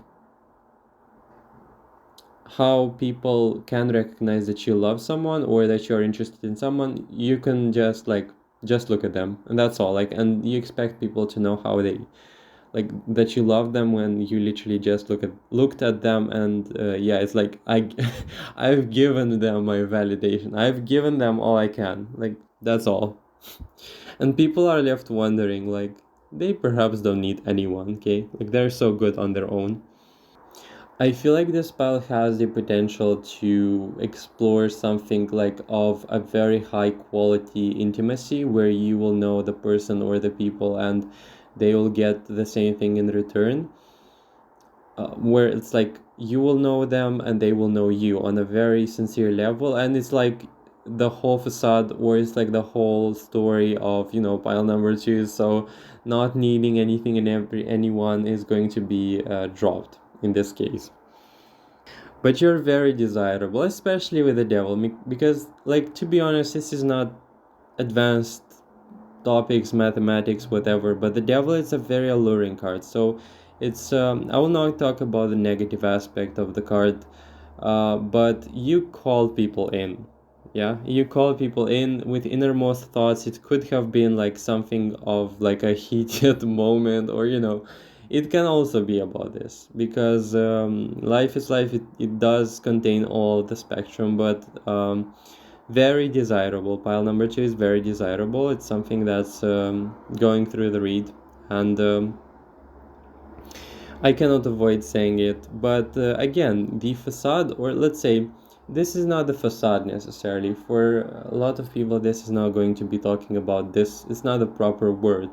how people can recognize that you love someone or that you're interested in someone. You can just look at them, and that's all. Like, and you expect people to know how they, like, that you love them when you literally just looked at them. And yeah, it's like I've given them my validation, I've given them all I can, like, that's all. And people are left wondering, like, they perhaps don't need anyone, okay, like they're so good on their own. I feel like this spell has the potential to explore something like of a very high quality intimacy, where you will know the person or the people and they will get the same thing in return. Where it's like you will know them and they will know you on a very sincere level, and it's like the whole facade, or it's like the whole story of pile number two. So not needing anything and anyone is going to be dropped in this case. But you're very desirable, especially with the devil, because, like, to be honest, this is not advanced topics, mathematics, whatever. But the devil is a very alluring card. So it's I will not talk about the negative aspect of the card, but you call people in. Yeah, you call people in with innermost thoughts. It could have been like something of like a heated moment, or it can also be about this, because life is life. It does contain all the spectrum, but very desirable. Pile number two is very desirable. It's something that's going through the read, and I cannot avoid saying it. But again, the facade, or let's say, this is not the facade necessarily. For a lot of people, this is not going to be talking about this. It's not a proper word.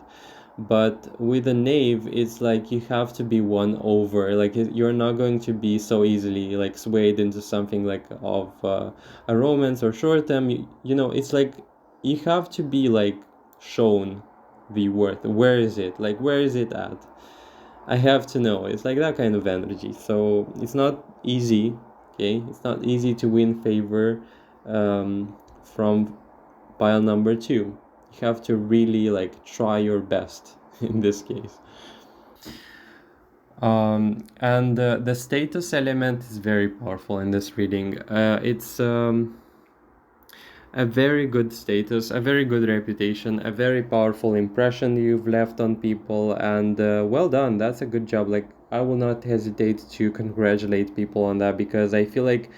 But with a knave, it's like you have to be won over. Like, you're not going to be so easily like swayed into something like of a romance or short term. It's like you have to be like shown the worth. Where is it? Like, where is it at? I have to know. It's like that kind of energy. So it's not easy. Okay, it's not easy to win favor from pile number two. You have to really like try your best in this case. And the status element is very powerful in this reading. It's a very good status, a very good reputation, a very powerful impression you've left on people, and well done. That's a good job. Like, I will not hesitate to congratulate people on that, because I feel like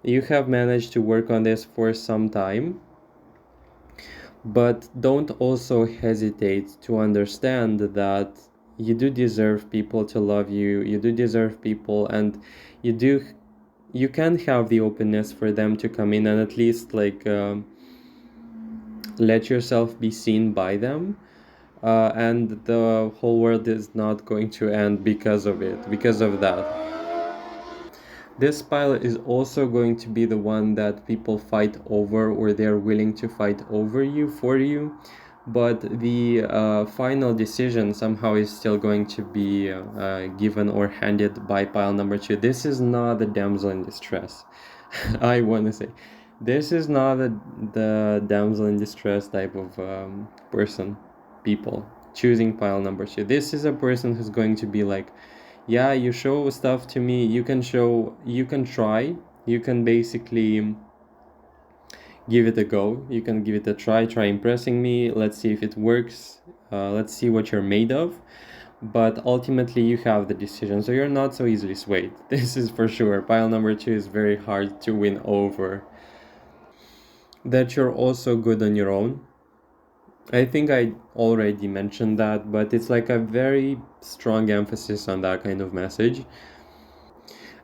you have managed to work on this for some time. But don't also hesitate to understand that you do deserve people to love you. You do deserve people, and you can have the openness for them to come in and at least like let yourself be seen by them, and the whole world is not going to end because of it, because of that. This pile is also going to be the one that people fight over, or they're willing to fight over you for you, but the final decision somehow is still going to be given or handed by pile number two. This is not the damsel in distress. I want to say, this is not the damsel in distress type of person, people choosing pile number two. This is a person who's going to be like, yeah, you show stuff to me, you can show, you can try, you can basically give it a go, you can give it a try impressing me, let's see if it works, let's see what you're made of. But ultimately you have the decision, so you're not so easily swayed. This is for sure. Pile number two is very hard to win over. That you're also good on your own. I think I already mentioned that, but it's like a very strong emphasis on that kind of message.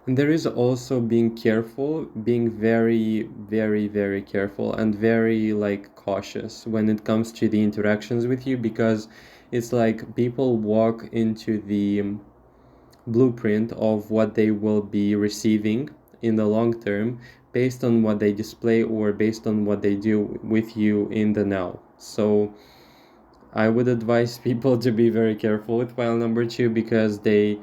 And there is also being careful, being very, very, very careful and very like cautious when it comes to the interactions with you, because it's like people walk into the blueprint of what they will be receiving in the long term based on what they display or based on what they do with you in the now. So I would advise people to be very careful with pile number two, because they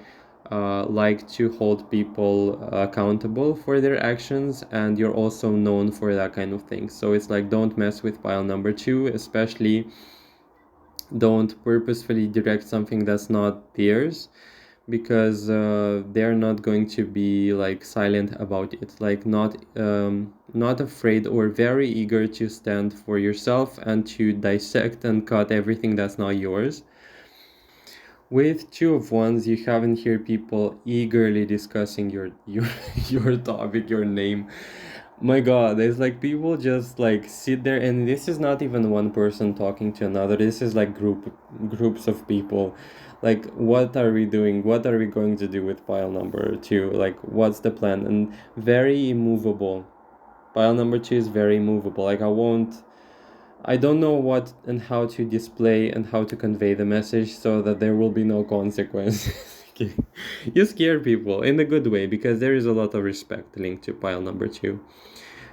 like to hold people accountable for their actions, and you're also known for that kind of thing. So it's like, don't mess with pile number two, especially don't purposefully direct something that's not theirs, because they're not going to be like silent about it, like not afraid or very eager to stand for yourself and to dissect and cut everything that's not yours. With two of wands, you haven't heard people eagerly discussing your your topic, your name. My God, it's like people just like sit there, and this is not even one person talking to another. This is like groups of people. Like, what are we doing? What are we going to do with pile number two? Like, what's the plan? And very immovable. Pile number two is very immovable. Like, I don't know what and how to display and how to convey the message so that there will be no consequences. You scare people in a good way, because there is a lot of respect linked to pile number two.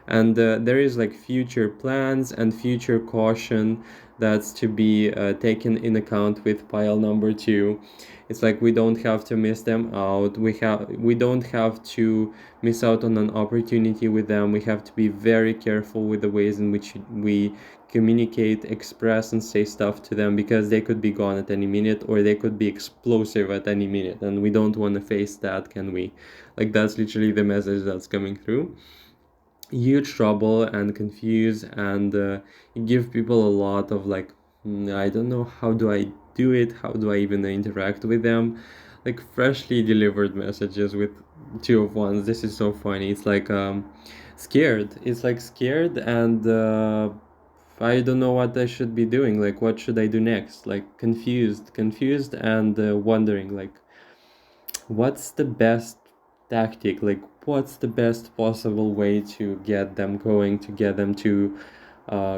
And there is like future plans and future caution that's to be taken in account with pile number two. It's like we don't have to miss them out, we don't have to miss out on an opportunity with them. We have to be very careful with the ways in which we communicate, express, and say stuff to them, because they could be gone at any minute, or they could be explosive at any minute, and we don't want to face that, can we? Like, that's literally the message that's coming through. Huge trouble and confuse, and give people a lot of like, I don't know, how do I do it, how do I even interact with them, like freshly delivered messages with two of wands. This is so funny. It's like scared, it's like scared, and I don't know what I should be doing, like what should I do next, like confused and wondering like, what's the best tactic, like what's the best possible way to get them going, to get them to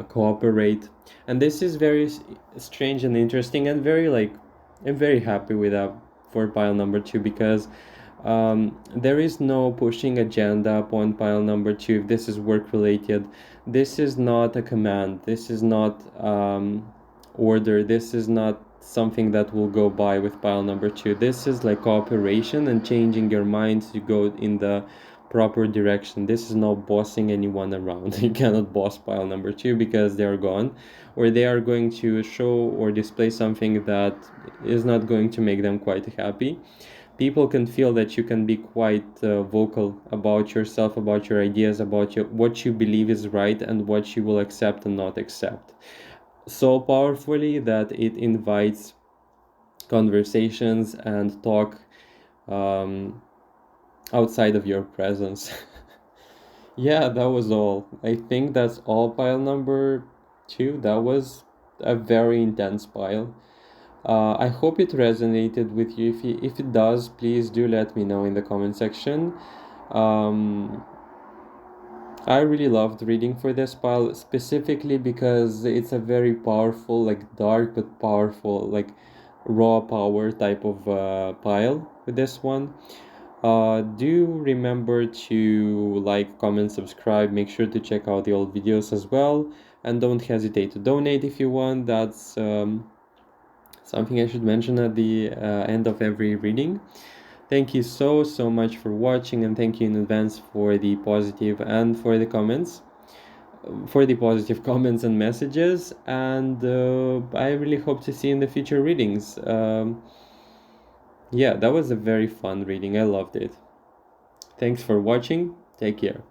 cooperate. And this is very strange and interesting, and very like, I'm very happy with that for pile number two, because there is no pushing agenda upon pile number two. If this is work related, this is not a command, this is not order, this is not something that will go by with pile number two. This is like cooperation and changing your mind to go in the proper direction. This is not bossing anyone around. You cannot boss pile number two, because they are gone, or they are going to show or display something that is not going to make them quite happy. People can feel that you can be quite vocal about yourself, about your ideas, about what you believe is right, and what you will accept and not accept, so powerfully that it invites conversations and talk um, outside of your presence. Yeah, that was all. I think that's all pile number two. That was a very intense pile. I hope it resonated with you. If it does, please do let me know in the comment section. Um, I really loved reading for this pile specifically because it's a very powerful, like dark but powerful, like raw power type of pile with this one. Do remember to like, comment, subscribe. Make sure to check out the old videos as well, and don't hesitate to donate if you want. That's something I should mention at the end of every reading. Thank you so much for watching, and thank you in advance for the positive and for the comments, for the positive comments and messages. And I really hope to see you in the future readings. Yeah, that was a very fun reading. I loved it. Thanks for watching. Take care.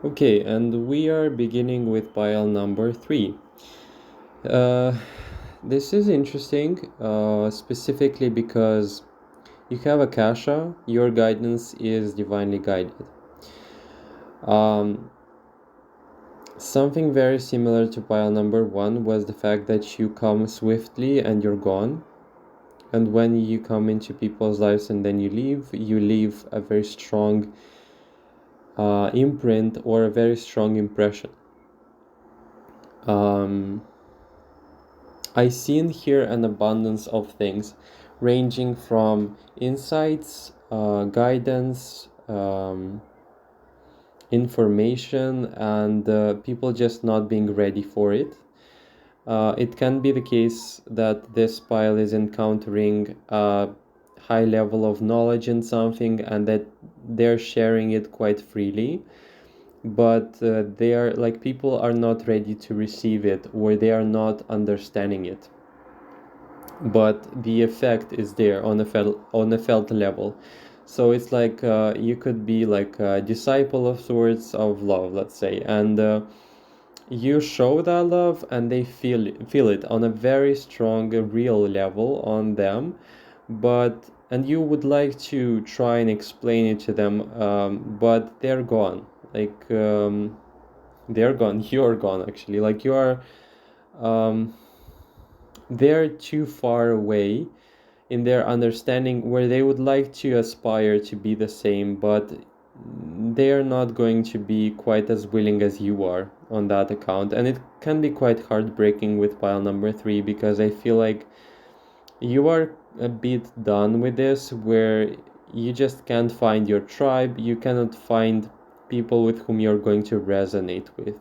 Okay, and we are beginning with pile number 3. Uh, this is interesting, specifically because you have Akasha, your guidance is divinely guided. Um, Something very similar to pile number 1 was the fact that you come swiftly and you're gone. And when you come into people's lives and then you leave a very strong imprint or a very strong impression. I see in here an abundance of things, ranging from insights, guidance, information, and people just not being ready for it. It can be the case that this pile is encountering a high level of knowledge in something and that they're sharing it quite freely, but they are like, people are not ready to receive it, or they are not understanding it, but the effect is there on a felt level. So it's like, you could be like a disciple of sorts of love, let's say, and you show that love and they feel it on a very strong real level on them. But and you would like to try and explain it to them, but they're gone, like, they're gone, you're gone, actually, like you are, um, they're too far away in their understanding where they would like to aspire to be the same, but they are not going to be quite as willing as you are on that account. And it can be quite heartbreaking with pile number 3, because I feel like you are a bit done with this, where you just can't find your tribe, you cannot find people with whom you're going to resonate with.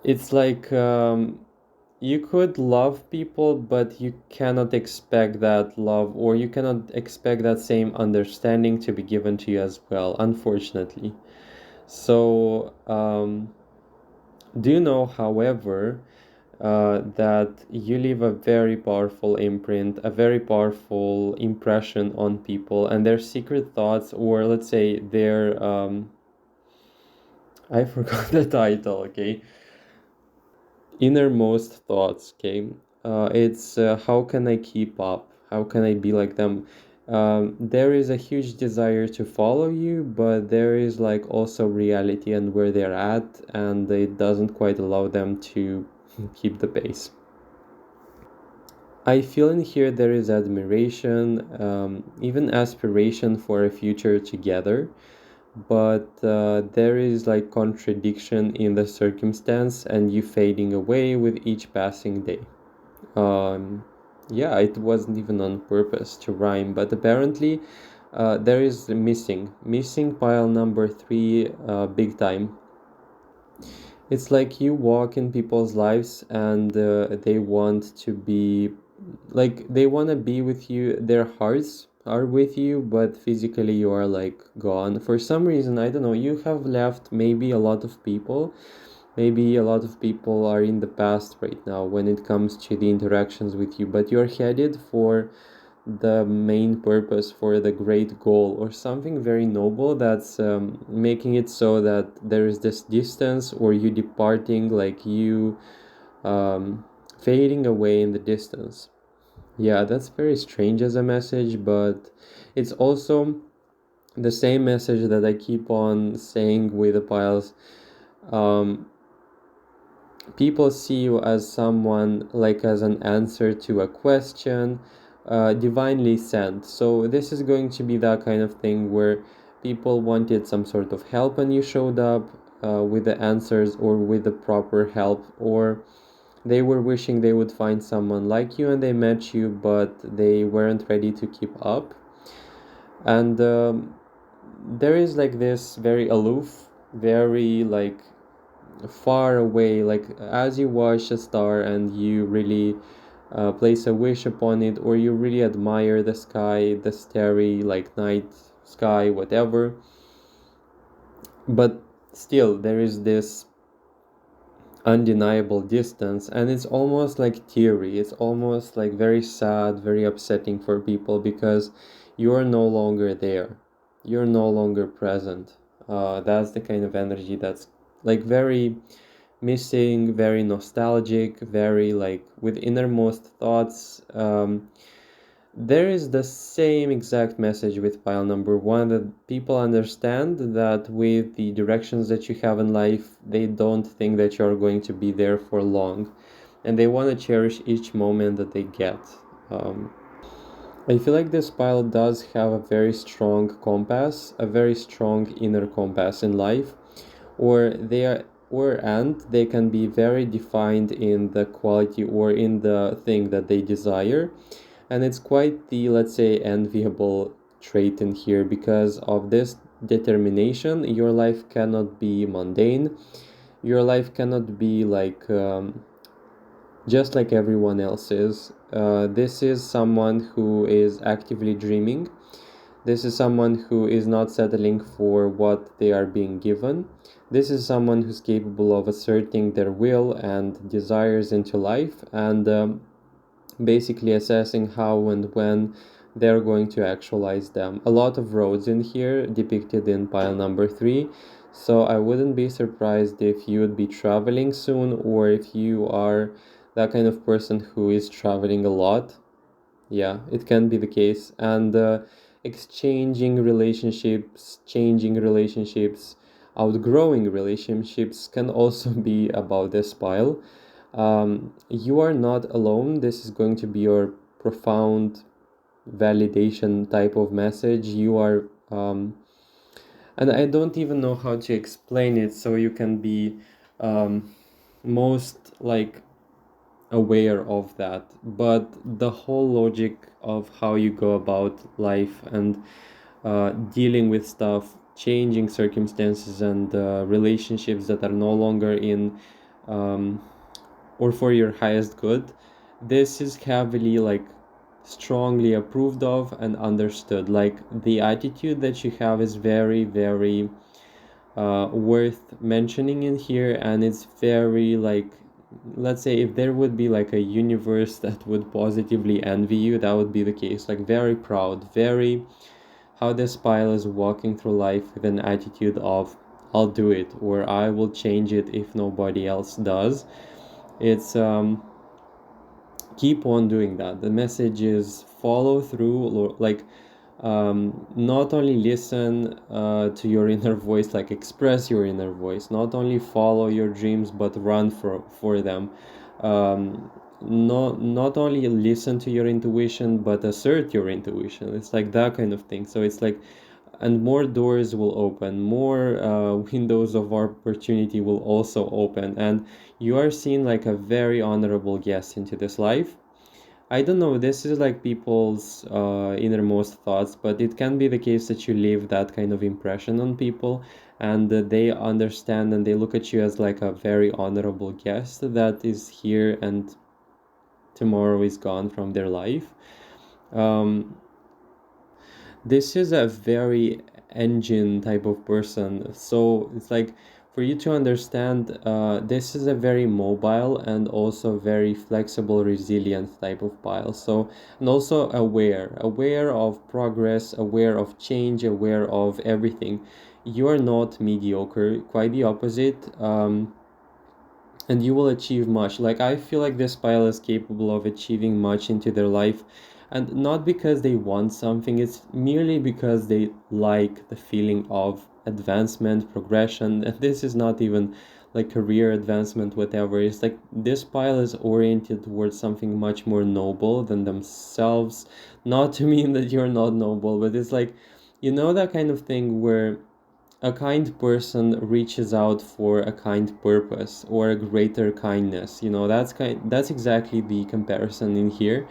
It's like, you could love people, but you cannot expect that love, or you cannot expect that same understanding to be given to you as well, unfortunately. So, do you know, however, that you leave a very powerful imprint, a very powerful impression on people, and their secret thoughts, or let's say their, I forgot the title, okay? Innermost thoughts, okay? It's how can I keep up? How can I be like them? There is a huge desire to follow you, but there is like also reality and where they're at, and it doesn't quite allow them to keep the pace. I feel in here there is admiration, even aspiration for a future together, but there is like contradiction in the circumstance and you fading away with each passing day. Yeah, it wasn't even on purpose to rhyme, but apparently there is missing pile number 3, big time. It's like you walk in people's lives and they want to be, like, they want to be with you, their hearts are with you, but physically you are like gone for some reason. I don't know, you have left maybe a lot of people. Maybe a lot of people are in the past right now when it comes to the interactions with you, but you're headed for the main purpose, for the great goal, or something very noble that's making it so that there is this distance, or you departing, like you fading away in the distance. Yeah, that's very strange as a message, but it's also the same message that I keep on saying with the piles. Um, People see you as someone, like as an answer to a question, divinely sent. So this is going to be that kind of thing where people wanted some sort of help and you showed up with the answers or with the proper help, or they were wishing they would find someone like you and they met you, but they weren't ready to keep up. And there is like this very aloof, very like far away, like as you watch a star and you really place a wish upon it, or you really admire the sky, the starry like night sky, whatever, but still there is this undeniable distance, and it's almost like teary, it's almost like very sad, very upsetting for people, because you're no longer there, you're no longer present. That's the kind of energy that's like very missing, very nostalgic, very like with innermost thoughts. There is the same exact message with pile number one, that people understand that with the directions that you have in life, they don't think that you're going to be there for long, and they want to cherish each moment that they get. Um, I feel like this pile does have a very strong compass, a very strong inner compass in life, or they are and they can be very defined in the quality or in the thing that they desire. And it's quite the, let's say, enviable trait in here, because of this determination your life cannot be mundane, your life cannot be like just like everyone else's. This is someone who is actively dreaming. This is someone who is not settling for what they are being given. This is someone who's capable of asserting their will and desires into life, and basically assessing how and when they're going to actualize them. A lot of roads in here depicted in pile number 3. So I wouldn't be surprised if you would be traveling soon, or if you are that kind of person who is traveling a lot. Yeah, it can be the case. And exchanging relationships, changing relationships, outgrowing relationships can also be about this pile. You are not alone. This is going to be your profound validation type of message. You are, and I don't even know how to explain it so you can be most like aware of that. But the whole logic of how you go about life and dealing with stuff, changing circumstances, and relationships that are no longer in um, or for your highest good, this is heavily like strongly approved of and understood. Like the attitude that you have is very, very worth mentioning in here, and it's very like, let's say if there would be like a universe that would positively envy you, that would be the case. Like very proud, very, how this pile is walking through life with an attitude of I'll do it, or I will change it if nobody else does. It's keep on doing that. The message is follow through, like not only listen to your inner voice, like express your inner voice, not only follow your dreams but run for them. Not only listen to your intuition but assert your intuition. It's like that kind of thing. So it's like, and more doors will open, more windows of opportunity will also open, and you are seen like a very honorable guest into this life. I don't know, this is like people's innermost thoughts, but it can be the case that you leave that kind of impression on people, and they understand and they look at you as like a very honorable guest that is here and tomorrow is gone from their life. Um, this is a very engine type of person, so it's like, for you to understand, this is a very mobile and also very flexible, resilient type of pile. So, and also aware of progress, aware of change, aware of everything. You are not mediocre, quite the opposite. And you will achieve much. Like, I feel like this pile is capable of achieving much into their life, and not because they want something, it's merely because they like the feeling of advancement, progression. And this is not even like career advancement, whatever. It's like this pile is oriented towards something much more noble than themselves. Not to mean that you're not noble, but it's like You know that kind of thing where a kind person reaches out for a kind purpose or a greater kindness. That's exactly the comparison in here.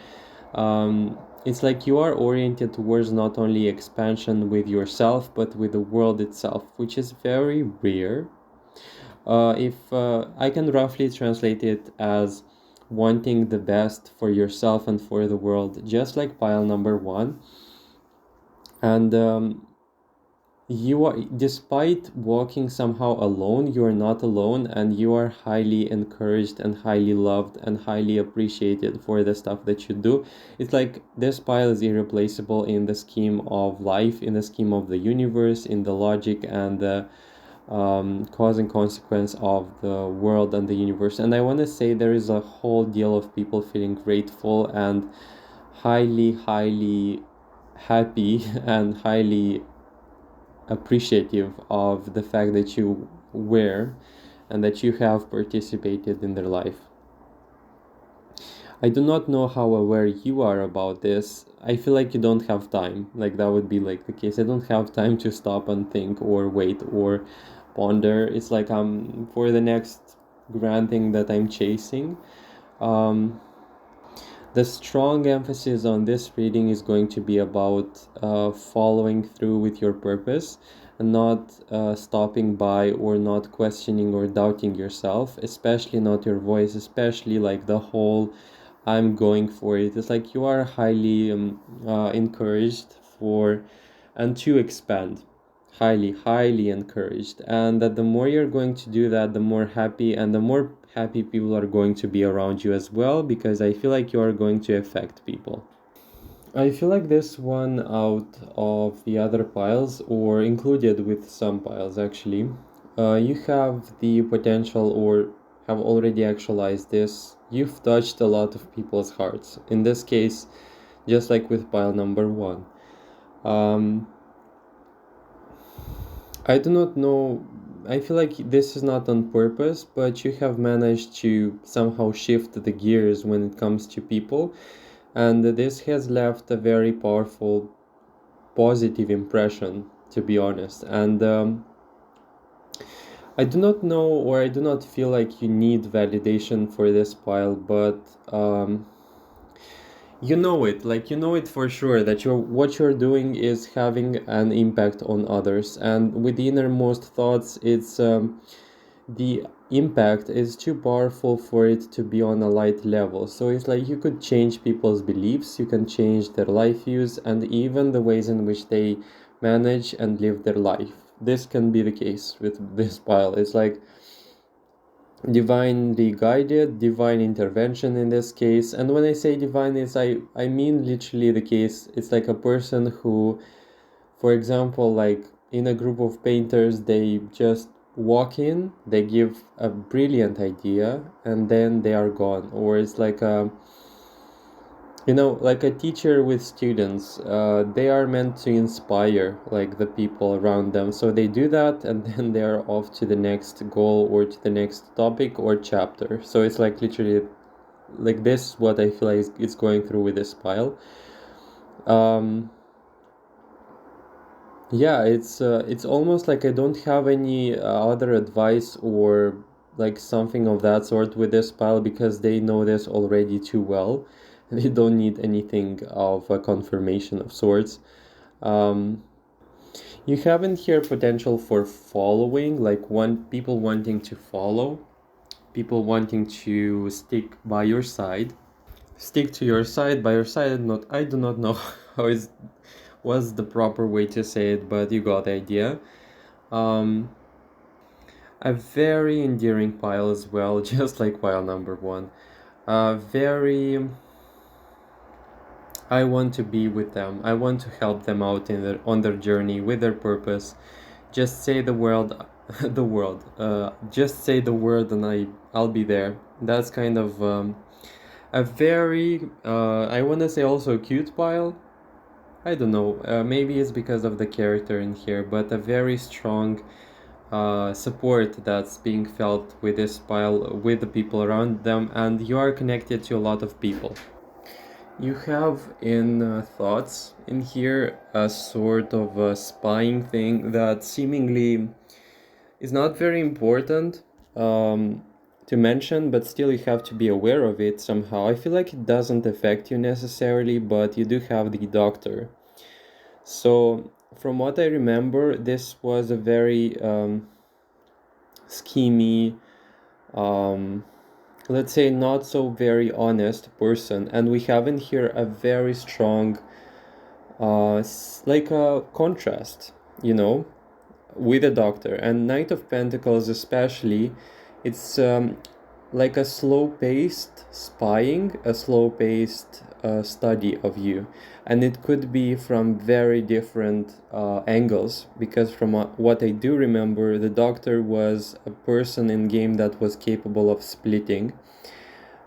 It's like you are oriented towards not only expansion with yourself but with the world itself, which is very rare. If I can roughly translate it as wanting the best for yourself and for the world, just like pile number one. And you are, despite walking somehow alone, you are not alone, and you are highly encouraged and highly loved and highly appreciated for the stuff that you do. It's like this pile is irreplaceable in the scheme of life, in the scheme of the universe, in the logic and the cause and consequence of the world and the universe. And I want to say there is a whole deal of people feeling grateful and highly happy and highly appreciative of the fact that you were and that you have participated in their life. I do not know how aware you are about this. I feel like you don't have time. Like that would be like the case. I don't have time to stop and think or wait or ponder. It's like I'm for the next grand thing that I'm chasing. The strong emphasis on this reading is going to be about following through with your purpose and not stopping by or not questioning or doubting yourself, especially not your voice, especially like the whole I'm going for it. It's like you are highly encouraged for and to expand. Highly encouraged. And that the more you're going to do that, the more happy and the more happy people are going to be around you as well, because I feel like you are going to affect people. I feel like this one out of the other piles, or included with some piles actually, you have the potential or have already actualized this. You've touched a lot of people's hearts. In this case, just like with pile number one. I do not know. I feel like this is not on purpose, but you have managed to somehow shift the gears when it comes to people, and this has left a very powerful positive impression, to be honest. And I do not know, or I do not feel like you need validation for this pile, but you know it, like you know it for sure that what you're doing is having an impact on others. And with the innermost thoughts, it's the impact is too powerful for it to be on a light level. So it's like you could change people's beliefs, you can change their life views, and even the ways in which they manage and live their life. This can be the case with this pile. It's like divinely guided, divine intervention in this case. And when I say divine, is I mean literally the case. It's like a person who, for example, like in a group of painters, they just walk in, they give a brilliant idea, and then they are gone. Or it's like a, like a teacher with students. They are meant to inspire like the people around them, so they do that, and then they are off to the next goal or to the next topic or chapter. So it's like literally like this, what I feel like is going through with this pile. Yeah, it's almost like I don't have any other advice or like something of that sort with this pile, because they know this already too well. They don't need anything of a confirmation of sorts. You have in here potential for following, like people wanting to follow, people wanting to stick by your side, stick to your side, by your side. Not, I do not know how is was the proper way to say it, but you got the idea. A very endearing pile as well, just like pile number one. Very. I want to be with them. I want to help them out on their journey with their purpose. Just say the word, the word. Just say the word, and I'll be there. That's kind of a very. I want to say also cute pile. I don't know. Maybe it's because of the character in here, but a very strong support that's being felt with this pile, with the people around them, and you are connected to a lot of people. You have in thoughts in here a sort of a spying thing that seemingly is not very important um, to mention, but still you have to be aware of it somehow. I feel like it doesn't affect you necessarily, but you do have the doctor. So, from what I remember, this was a very schemy, um, let's say not so very honest person, and we have in here a very strong, like a contrast, you know, with a doctor. And Knight of Pentacles especially, it's like a slow-paced spying, a slow-paced study of you, and it could be from very different angles, because from what I do remember, the doctor was a person in game that was capable of splitting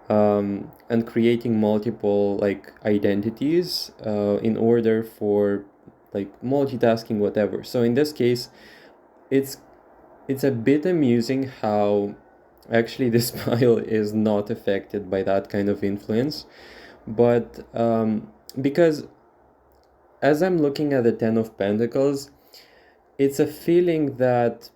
and creating multiple like identities in order for like multitasking, whatever. So in this case, it's it's a bit amusing how actually this pile is not affected by that kind of influence, but because as I'm looking at the Ten of Pentacles, it's a feeling that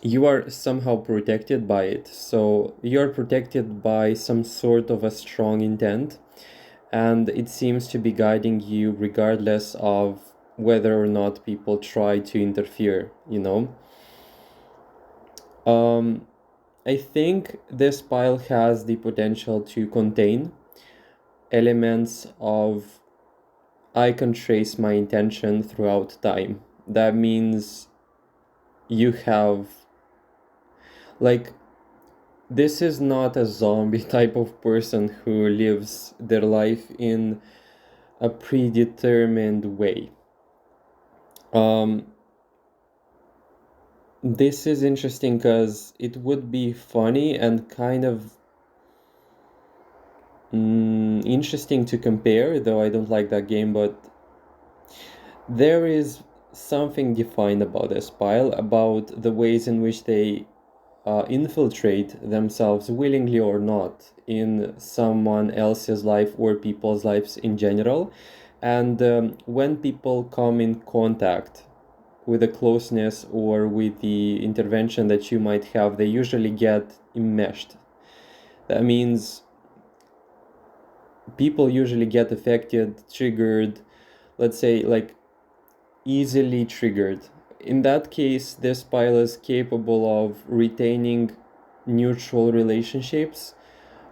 you are somehow protected by it. So you're protected by some sort of a strong intent, and it seems to be guiding you regardless of whether or not people try to interfere, you know? Um, I think this pile has the potential to contain elements of I can trace my intention throughout time. That means you have, like, this is not a zombie type of person who lives their life in a predetermined way. Um, this is interesting because it would be funny and kind of interesting to compare, though I don't like that game, but there is something defined about this pile, about the ways in which they infiltrate themselves willingly or not in someone else's life or people's lives in general. And when people come in contact with the closeness or with the intervention that you might have, they usually get enmeshed. That means people usually get affected, triggered, let's say, like easily triggered. In that case, this pile is capable of retaining neutral relationships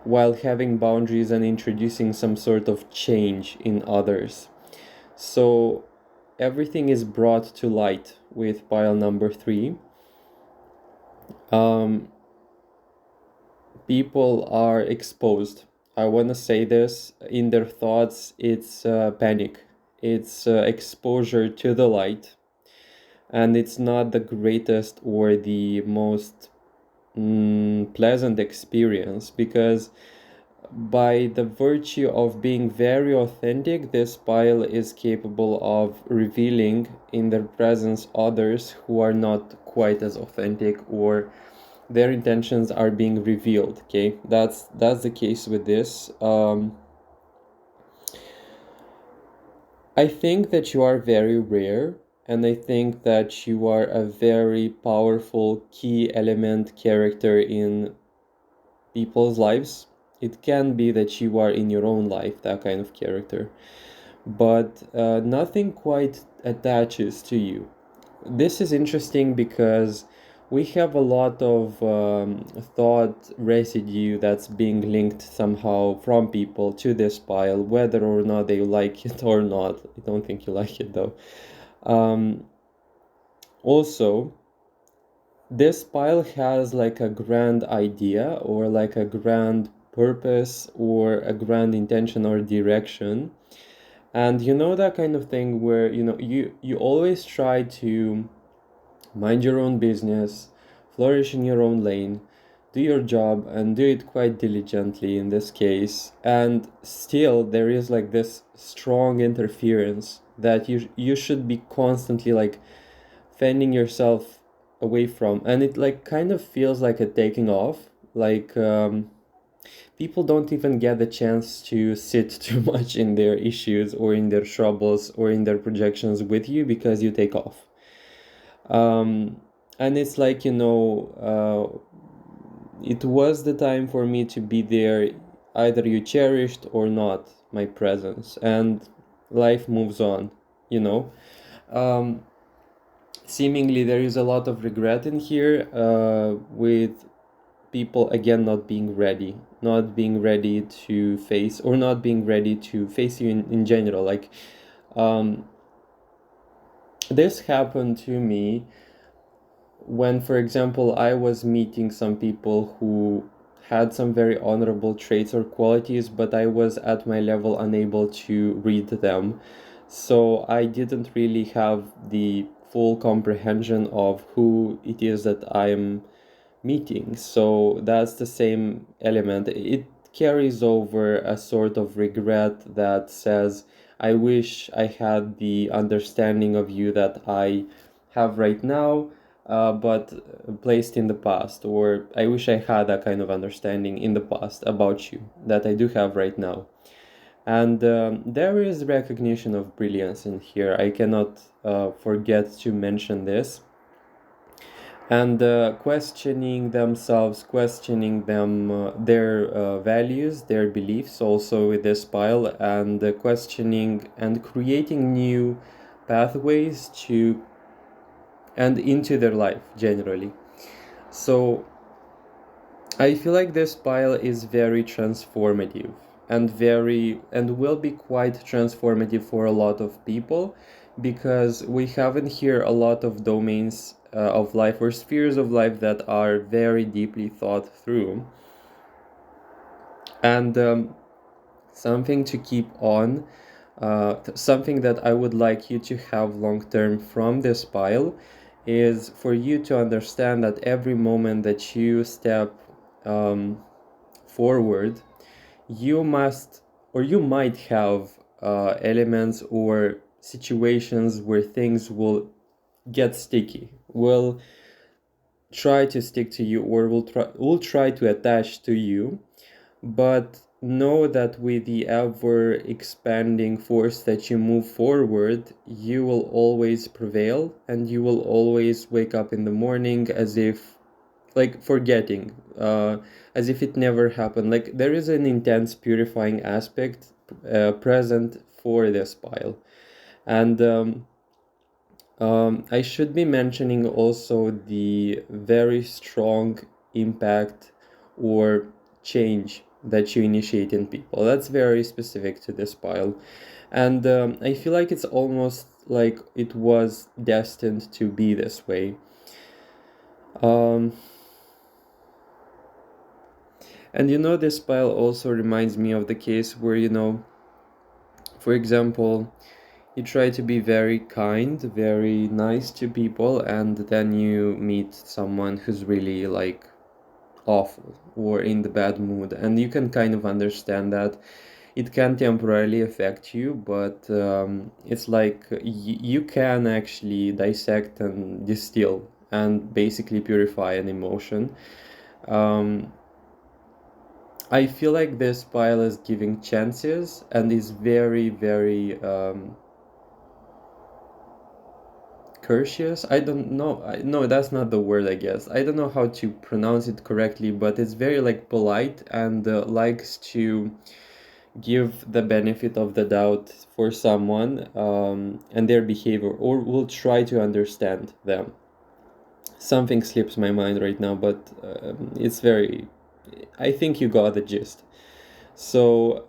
while having boundaries and introducing some sort of change in others. So everything is brought to light with pile number 3. Um, People are exposed. I want to say this in their thoughts, it's panic, it's exposure to the light, and it's not the greatest or the most pleasant experience, because by the virtue of being very authentic, this pile is capable of revealing in their presence others who are not quite as authentic, or their intentions are being revealed. Okay, that's the case with this. I think that you are very rare, and I think that you are a very powerful key element character in people's lives. It can be that you are in your own life that kind of character, but nothing quite attaches to you. This is interesting because we have a lot of thought residue that's being linked somehow from people to this pile, whether or not they like it or not. I don't think you like it though. Um, Also, this pile has like a grand idea or like a grand purpose or a grand intention or direction. And you know that kind of thing where you always try to mind your own business, flourish in your own lane, do your job and do it quite diligently in this case. And still there is like this strong interference that you should be constantly like fending yourself away from, and it like kind of feels like a taking off, like people don't even get the chance to sit too much in their issues or in their troubles or in their projections with you because you take off. And it's like, it was the time for me to be there. Either you cherished or not my presence, and life moves on, you know. Um, Seemingly, there is a lot of regret in here, with people again not being ready to face, or not being ready to face you in general. Like, um, this happened to me when, for example, I was meeting some people who had some very honorable traits or qualities, but I was at my level unable to read them. So I didn't really have the full comprehension of who it is that I'm meeting. So that's the same element. It carries over a sort of regret that says, I wish I had the understanding of you that I have right now, but placed in the past, or I wish I had that kind of understanding in the past about you that I do have right now. And there is recognition of brilliance in here. I cannot forget to mention this. And questioning themselves, questioning their values, their beliefs, also with this pile, and questioning and creating new pathways to and into their life generally. So I feel like this pile is very transformative, and will be quite transformative for a lot of people, because we have in here a lot of domains of life, or spheres of life, that are very deeply thought through. And something to keep on, something that I would like you to have long term from this pile, is for you to understand that every moment that you step forward, you must, or you might have elements or situations where things will get sticky, will try to stick to you, or will try to attach to you. But know that with the ever expanding force that you move forward, you will always prevail, and you will always wake up in the morning as if, like, forgetting, as if it never happened. Like, there is an intense purifying aspect present for this pile. And I should be mentioning also the very strong impact or change that you initiate in people. That's very specific to this pile. And I feel like it's almost like it was destined to be this way. Um, and this pile also reminds me of the case where, for example, you try to be very kind, very nice to people, and then you meet someone who's really, like, awful or in the bad mood, and you can kind of understand that it can temporarily affect you, but it's like you can actually dissect and distill and basically purify an emotion. um, I feel like this pile is giving chances and is very, very courteous. I don't know. No, that's not the word, I guess. I don't know how to pronounce it correctly, but it's very, like, polite, and likes to give the benefit of the doubt for someone, and their behavior, or will try to understand them. Something slips my mind right now, but it's very. I think you got the gist. So,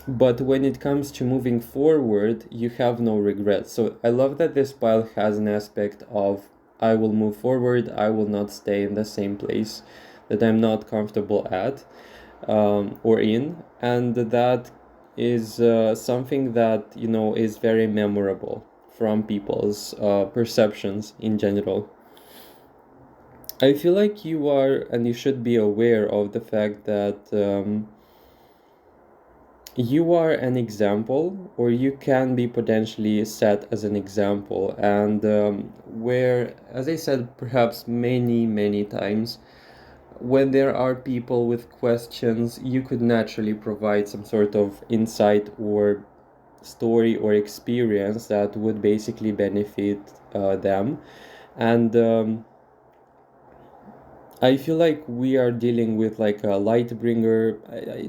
but when it comes to moving forward, you have no regrets. So I love that this pile has an aspect of, I will move forward, I will not stay in the same place that I'm not comfortable at, or in. And that is something that, is very memorable from people's perceptions in general. I feel like you are, and you should be aware of the fact that you are an example, or you can be potentially set as an example, and where, as I said, perhaps many, many times, when there are people with questions, you could naturally provide some sort of insight or story or experience that would basically benefit them. And I feel like we are dealing with like a light bringer.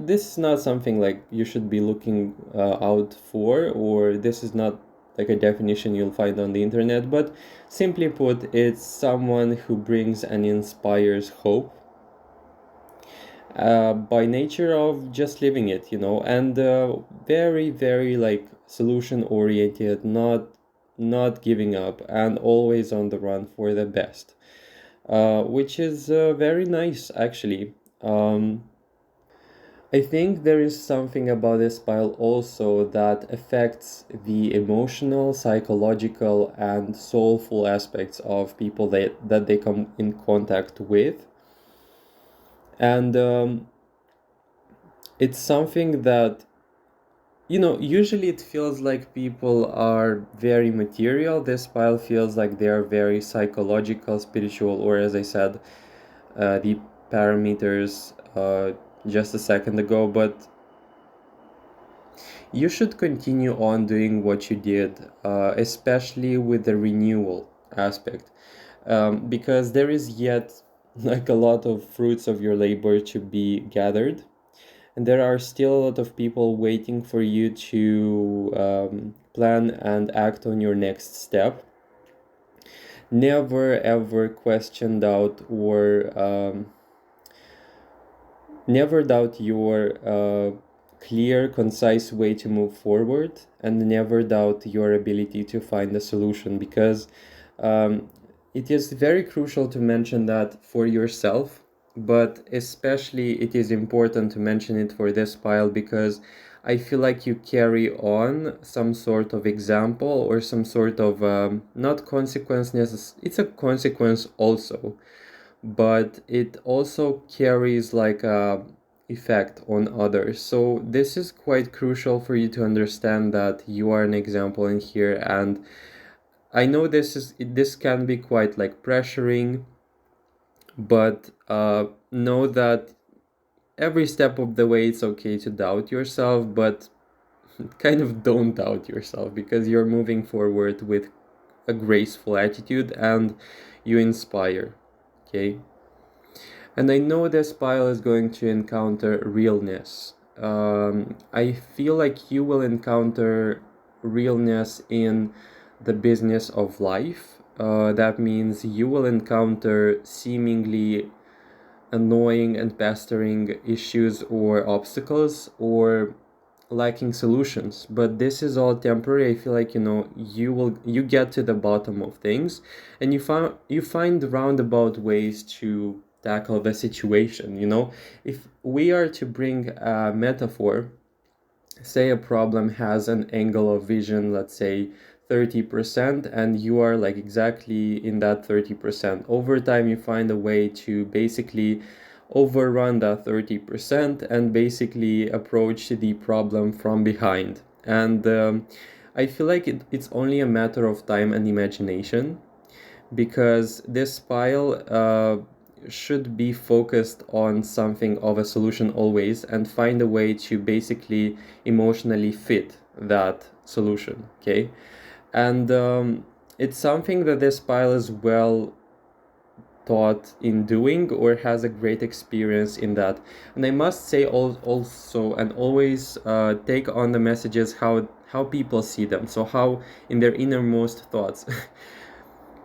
This is not something like you should be looking out for, or this is not like a definition you'll find on the internet, but simply put, it's someone who brings and inspires hope by nature of just living it, and very, very like solution oriented, not giving up, and always on the run for the best, which is very nice actually. I think there is something about this style also that affects the emotional, psychological, and soulful aspects of people that they come in contact with. And it's something that, usually it feels like people are very material. This file feels like they are very psychological, spiritual, or as I said, the parameters just a second ago. But you should continue on doing what you did, especially with the renewal aspect, because there is yet like a lot of fruits of your labor to be gathered. And there are still a lot of people waiting for you to plan and act on your next step. Never ever question, doubt, or never doubt your clear, concise way to move forward, and never doubt your ability to find a solution, because um, it is very crucial to mention that for yourself, but especially it is important to mention it for this file, because I feel like you carry on some sort of example or some sort of not consequence it's a consequence also, but it also carries like a effect on others. So this is quite crucial for you to understand that you are an example in here. And I know this can be quite like pressuring, but know that every step of the way it's okay to doubt yourself, but kind of don't doubt yourself, because you're moving forward with a graceful attitude and you inspire. Okay. And I know this pile is going to encounter realness. I feel like you will encounter realness in the business of life. That means you will encounter seemingly annoying and pestering issues or obstacles, or lacking solutions, but this is all temporary. I feel like you get to the bottom of things, and you find roundabout ways to tackle the situation. If we are to bring a metaphor, say a problem has an angle of vision, let's say 30%, and you are like exactly in that 30%. Over time, you find a way to basically overrun that 30% and basically approach the problem from behind. And I feel like it's only a matter of time and imagination, because this file should be focused on something of a solution always, and find a way to basically emotionally fit that solution. Okay. And it's something that this file is well taught in doing, or has a great experience in that. And I must say also, and always take on the messages how people see them, so how in their innermost thoughts.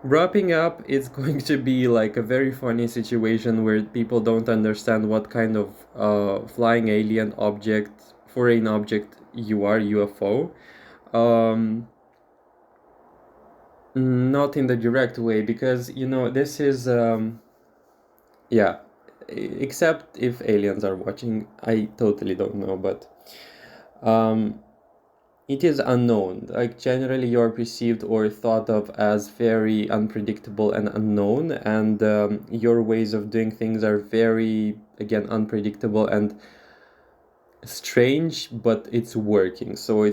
Wrapping up, it's going to be like a very funny situation where people don't understand what kind of flying alien object, foreign object you are, UFO. Um, Not in the direct way, because this is yeah, except if aliens are watching, I totally don't know, but um, it is unknown. Like generally, you're perceived or thought of as very unpredictable and unknown, and your ways of doing things are very, again, unpredictable and strange, but it's working. So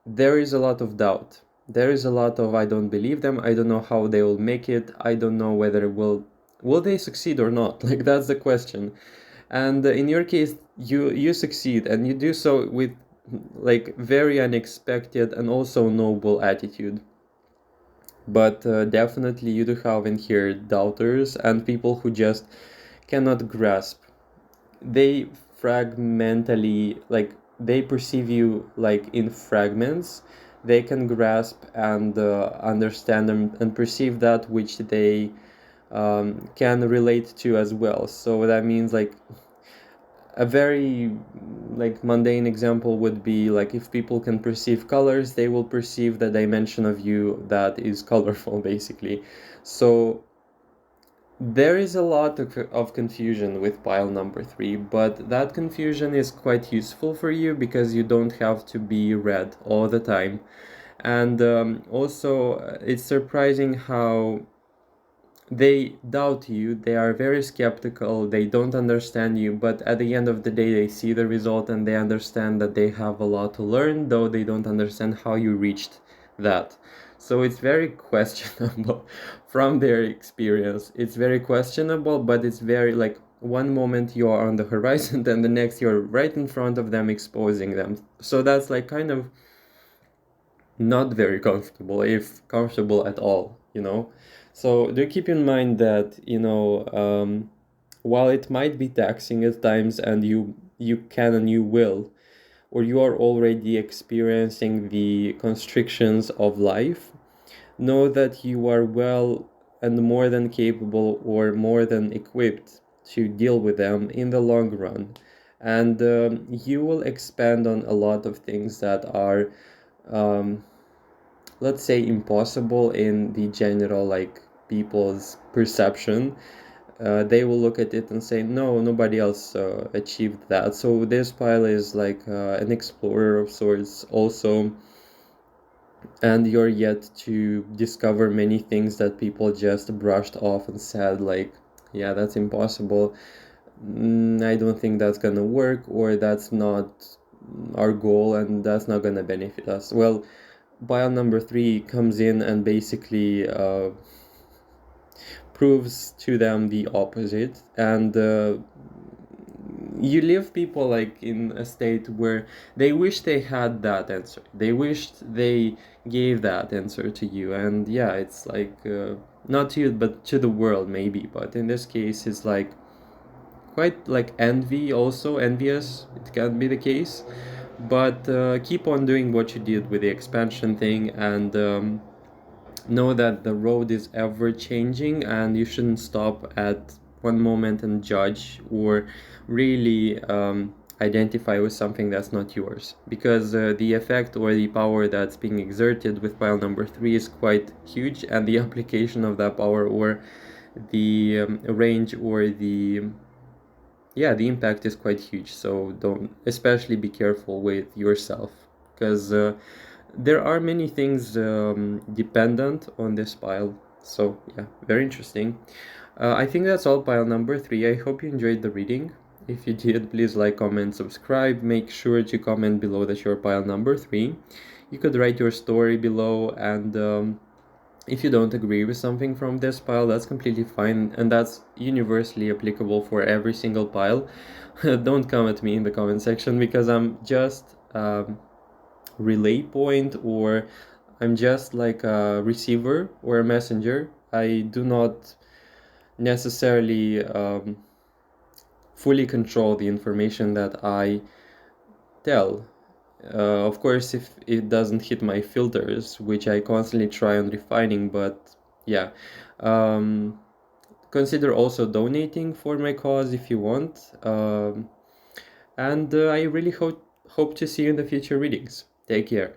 there is a lot of doubt. There is a lot of I don't believe them. I don't know how they will make it. I don't know whether it will will they succeed or not? Like, that's the question. And in your case, you succeed, and you do so with like very unexpected and also noble attitude. But definitely you do have in here doubters and people who just cannot grasp. They fragmentally, like, they perceive you like in fragments. They can grasp and understand and perceive that which they can relate to as well. So that means, like, a very like mundane example would be like, if people can perceive colors, they will perceive the dimension of you that is colorful, basically. So there is a lot of confusion with pile number three, but that confusion is quite useful for you because you don't have to be read all the time. And also, it's surprising how they doubt you, they are very skeptical, they don't understand you, but at the end of the day, they see the result and they understand that they have a lot to learn, though they don't understand how you reached that. So it's very questionable from their experience. It's very questionable, but it's very like, one moment you are on the horizon, then the next you're right in front of them, exposing them. So that's like kind of not very comfortable, if comfortable at all, you know. So do keep in mind that, while it might be taxing at times, and you can and you will, or you are already experiencing the constrictions of life, know that you are well and more than capable or more than equipped to deal with them in the long run. And you will expand on a lot of things that are, um, let's say, impossible in the general, like, people's perception. They will look at it and say, no, nobody else achieved that. So this pile is like an explorer of sorts also, and you're yet to discover many things that people just brushed off and said, like, yeah, that's impossible. I don't think that's gonna work, or that's not our goal, and that's not gonna benefit us. Well, bio number three comes in and basically proves to them the opposite. And you leave people like in a state where they wish they had that answer, they wished they gave that answer to you. And yeah, it's like, not to you but to the world maybe, but in this case it's like quite like envy, also envious, it can be the case. But keep on doing what you did with the expansion thing, and know that the road is ever changing, and you shouldn't stop at one moment and judge, or really identify with something that's not yours, because the effect or the power that's being exerted with pile number three is quite huge, and the application of that power, or the range, or the, yeah, the impact is quite huge. So don't, especially be careful with yourself, because there are many things dependent on this pile. So yeah, very interesting. I think that's all pile number three. I hope you enjoyed the reading. If you did, please like, comment, subscribe. Make sure to comment below that you're pile number three. You could write your story below, and if you don't agree with something from this pile, that's completely fine, and that's universally applicable for every single pile. Don't come at me in the comment section, because I'm just relay point, or I'm just like a receiver or a messenger. I do not necessarily fully control the information that I tell. Of course, if it doesn't hit my filters, which I constantly try on refining, but yeah. Um, Consider also donating for my cause if you want. And I really hope to see you in the future readings. Take care.